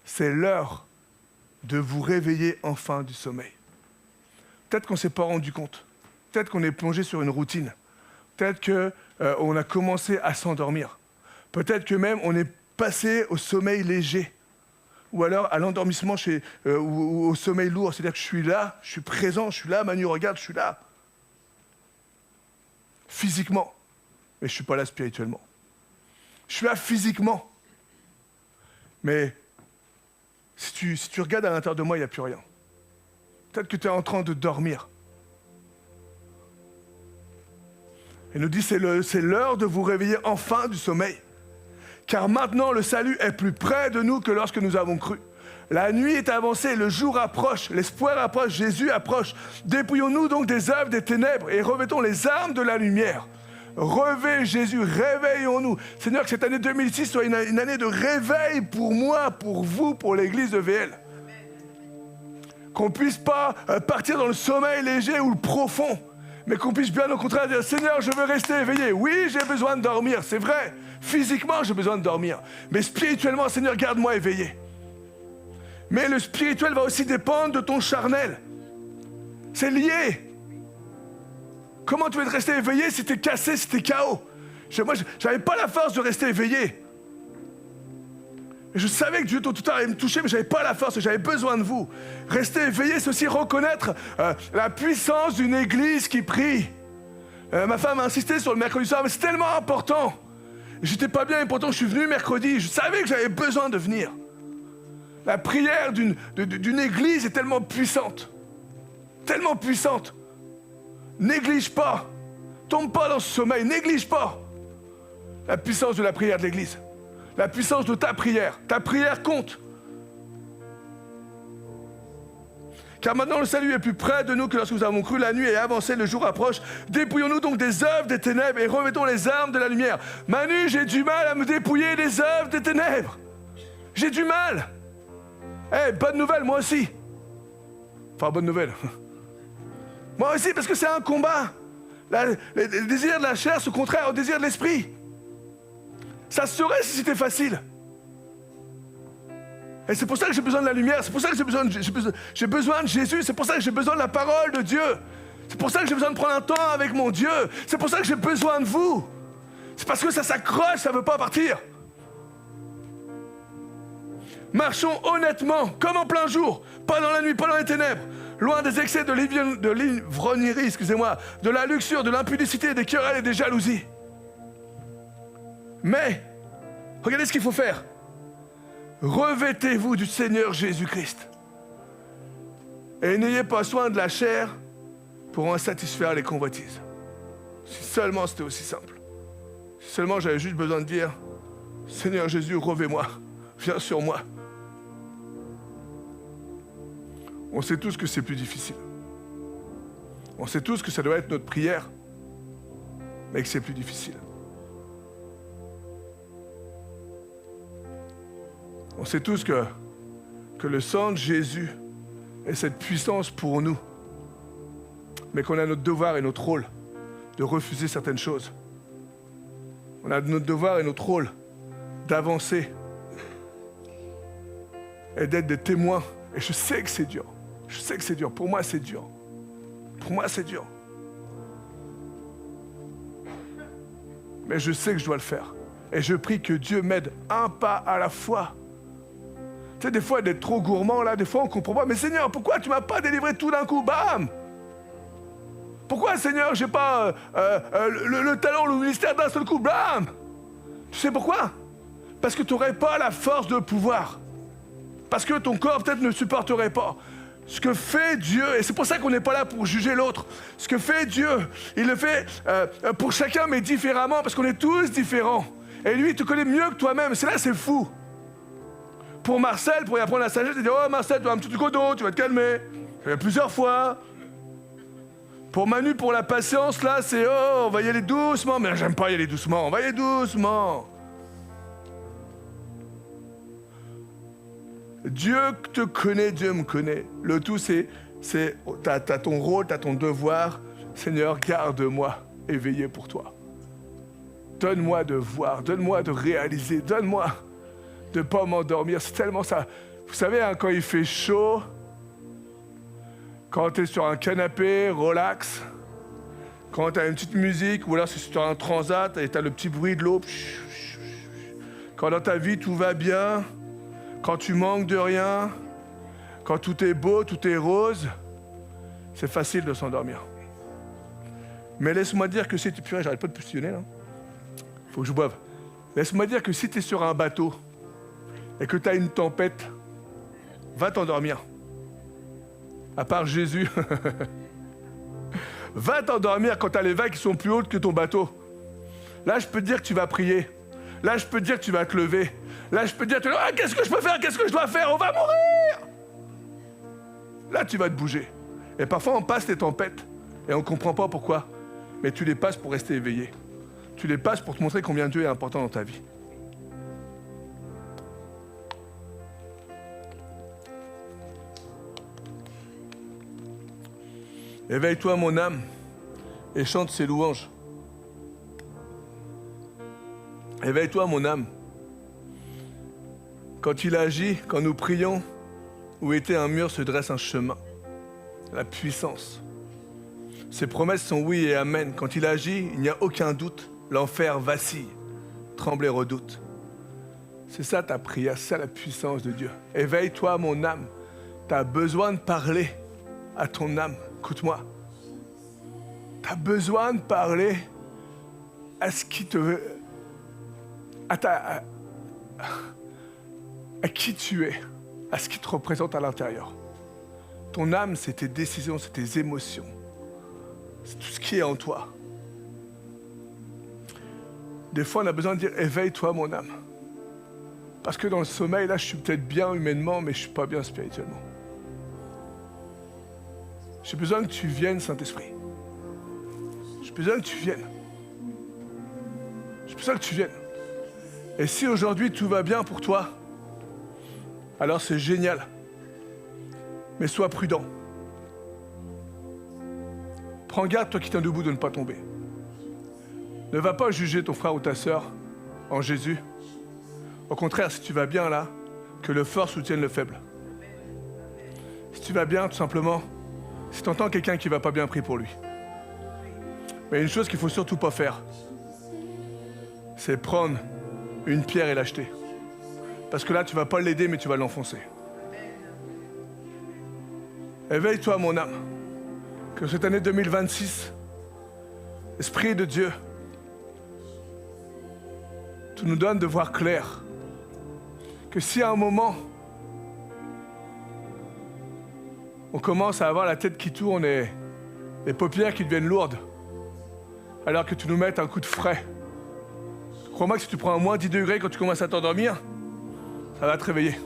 C'est l'heure de vous réveiller enfin du sommeil. Peut-être qu'on ne s'est pas rendu compte. Peut-être qu'on est plongé sur une routine. Peut-être qu'on a commencé à s'endormir. Peut-être que même on est passé au sommeil léger. Ou alors à l'endormissement ou au sommeil lourd. C'est-à-dire que je suis là, je suis présent, je suis là, Manu, regarde, je suis là. Physiquement. Mais je ne suis pas là spirituellement. Je suis là physiquement. Mais si tu regardes à l'intérieur de moi, il n'y a plus rien. Peut-être que tu es en train de dormir. Il nous dit, c'est l'heure de vous réveiller enfin du sommeil. Car maintenant, le salut est plus près de nous que lorsque nous avons cru. La nuit est avancée, le jour approche, l'espoir approche, Jésus approche. Dépouillons-nous donc des œuvres des ténèbres et revêtons les armes de la lumière. Revêt Jésus, réveillons-nous. Seigneur, que cette année 2006 soit une année de réveil pour moi, pour vous, pour l'église de VL. Qu'on ne puisse pas partir dans le sommeil léger ou le profond, mais qu'on puisse bien au contraire dire, Seigneur, je veux rester éveillé. Oui, j'ai besoin de dormir, c'est vrai. Physiquement, j'ai besoin de dormir. Mais spirituellement, Seigneur, garde-moi éveillé. Mais le spirituel va aussi dépendre de ton charnel. C'est lié. Comment tu veux rester éveillé si t'es cassé, si t'es KO? Moi, j'avais pas la force de rester éveillé. Je savais que Dieu tout à l'heure allait me toucher, mais j'avais pas la force, j'avais besoin de vous. Rester éveillé, c'est aussi reconnaître la puissance d'une église qui prie. Ma femme a insisté sur le mercredi soir, mais c'est tellement important. J'étais pas bien et pourtant je suis venu mercredi. Je savais que j'avais besoin de venir. La prière d'une église est tellement puissante. Tellement puissante. Néglige pas. Tombe pas dans ce sommeil. Néglige pas la puissance de la prière de l'église. La puissance de ta prière. Ta prière compte. Car maintenant le salut est plus près de nous que lorsque nous avons cru. La nuit est avancée, le jour approche. Dépouillons-nous donc des œuvres des ténèbres et remettons les armes de la lumière. Manu, j'ai du mal à me dépouiller des œuvres des ténèbres. J'ai du mal. Bonne nouvelle, moi aussi. Enfin, bonne nouvelle. Moi aussi, parce que c'est un combat. Le désir de la chair, c'est au contraire au désir de l'esprit. Ça serait si c'était facile. Et c'est pour ça que j'ai besoin de la lumière, c'est pour ça que j'ai besoin de Jésus, c'est pour ça que j'ai besoin de la parole de Dieu. C'est pour ça que j'ai besoin de prendre un temps avec mon Dieu. C'est pour ça que j'ai besoin de vous. C'est parce que ça s'accroche, ça ne veut pas partir. Marchons honnêtement, comme en plein jour, pas dans la nuit, pas dans les ténèbres, loin des excès de l'ivrognerie, de la luxure, de l'impudicité, des querelles et des jalousies. Mais, regardez ce qu'il faut faire. Revêtez-vous du Seigneur Jésus-Christ. Et n'ayez pas soin de la chair pour en satisfaire les convoitises. Si seulement c'était aussi simple. Si seulement j'avais juste besoin de dire, Seigneur Jésus, revêt-moi, viens sur moi. On sait tous que c'est plus difficile. On sait tous que ça doit être notre prière, mais que c'est plus difficile. On sait tous que le sang de Jésus est cette puissance pour nous, mais qu'on a notre devoir et notre rôle de refuser certaines choses. On a notre devoir et notre rôle d'avancer et d'être des témoins. Et je sais que c'est dur. Je sais que c'est dur. Pour moi, c'est dur. Pour moi, c'est dur. Mais je sais que je dois le faire. Et je prie que Dieu m'aide un pas à la fois. Tu sais, des fois, d'être trop gourmand, là, des fois, on ne comprend pas. Mais Seigneur, pourquoi tu ne m'as pas délivré tout d'un coup? Bam! Pourquoi, Seigneur, je n'ai pas le talent, le ministère d'un seul coup? Bam! Tu sais pourquoi? Parce que tu n'aurais pas la force de pouvoir. Parce que ton corps, peut-être, ne supporterait pas. Ce que fait Dieu, et c'est pour ça qu'on n'est pas là pour juger l'autre. Ce que fait Dieu, il le fait pour chacun, mais différemment, parce qu'on est tous différents. Et lui, il te connaît mieux que toi-même. C'est fou. Pour Marcel, pour y apprendre la sagesse, il dit « Oh Marcel, tu as un petit coup d'eau, tu vas te calmer. » Je l'ai plusieurs fois. Pour Manu, pour la patience, là, c'est « Oh, on va y aller doucement. » Mais j'aime pas y aller doucement, on va y aller doucement. Dieu te connaît, Dieu me connaît. Le tout, t'as ton rôle, t'as ton devoir. Seigneur, garde-moi éveillé pour toi. Donne-moi de voir, donne-moi de réaliser, donne-moi de ne pas m'endormir. C'est tellement ça. Vous savez, hein, quand il fait chaud, quand tu es sur un canapé, relax, quand tu as une petite musique, ou alors c'est sur un transat et tu as le petit bruit de l'eau, quand dans ta vie tout va bien, quand tu manques de rien, quand tout est beau, tout est rose, c'est facile de s'endormir. Mais laisse-moi dire que si tu... Purée, j'arrête pas de postillonner là. Faut que je boive. Laisse-moi dire que si tu es sur un bateau et que tu as une tempête, va t'endormir. À part Jésus. Va t'endormir quand tu as les vagues qui sont plus hautes que ton bateau. Là, je peux te dire que tu vas prier. Là, je peux te dire que tu vas te lever. Là, je peux te dire, ah, qu'est-ce que je peux faire? Qu'est-ce que je dois faire? On va mourir! Là, tu vas te bouger. Et parfois, on passe les tempêtes et on ne comprend pas pourquoi. Mais tu les passes pour rester éveillé. Tu les passes pour te montrer combien Dieu est important dans ta vie. Éveille-toi, mon âme, et chante ses louanges. Éveille-toi, mon âme. Quand il agit, quand nous prions, où était un mur se dresse un chemin. La puissance. Ses promesses sont oui et amen. Quand il agit, il n'y a aucun doute. L'enfer vacille, tremble et redoute. C'est ça ta prière, c'est ça la puissance de Dieu. Éveille-toi, mon âme. Tu as besoin de parler à ton âme. Écoute-moi. Tu as besoin de parler à ce qui te veut. À qui tu es, à ce qui te représente à l'intérieur. Ton âme, c'est tes décisions, c'est tes émotions. C'est tout ce qui est en toi. Des fois, on a besoin de dire « Éveille-toi, mon âme ». Parce que dans le sommeil, là, je suis peut-être bien humainement, mais je ne suis pas bien spirituellement. J'ai besoin que tu viennes, Saint-Esprit. J'ai besoin que tu viennes. J'ai besoin que tu viennes. Et si aujourd'hui tout va bien pour toi, alors c'est génial. Mais sois prudent. Prends garde, toi qui tiens debout, de ne pas tomber. Ne va pas juger ton frère ou ta sœur en Jésus. Au contraire, si tu vas bien là, que le fort soutienne le faible. Si tu vas bien, tout simplement, si tu entends quelqu'un qui ne va pas bien, prie pour lui. Mais une chose qu'il ne faut surtout pas faire, c'est prendre une pierre et l'acheter. Parce que là, tu ne vas pas l'aider, mais tu vas l'enfoncer. Éveille-toi, mon âme. Que cette année 2026, Esprit de Dieu, tu nous donnes de voir clair. Que si à un moment, on commence à avoir la tête qui tourne et les paupières qui deviennent lourdes, alors que tu nous mettes un coup de frais. Crois-moi que si tu prends un moins 10 degrés quand tu commences à t'endormir, ça va te réveiller.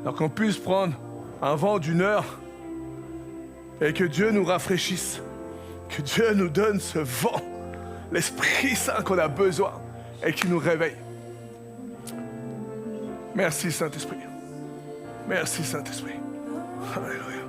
Alors qu'on puisse prendre un vent d'une heure et que Dieu nous rafraîchisse, que Dieu nous donne ce vent, l'Esprit Saint qu'on a besoin et qui nous réveille. Merci Saint-Esprit. Merci Saint-Esprit. Alléluia.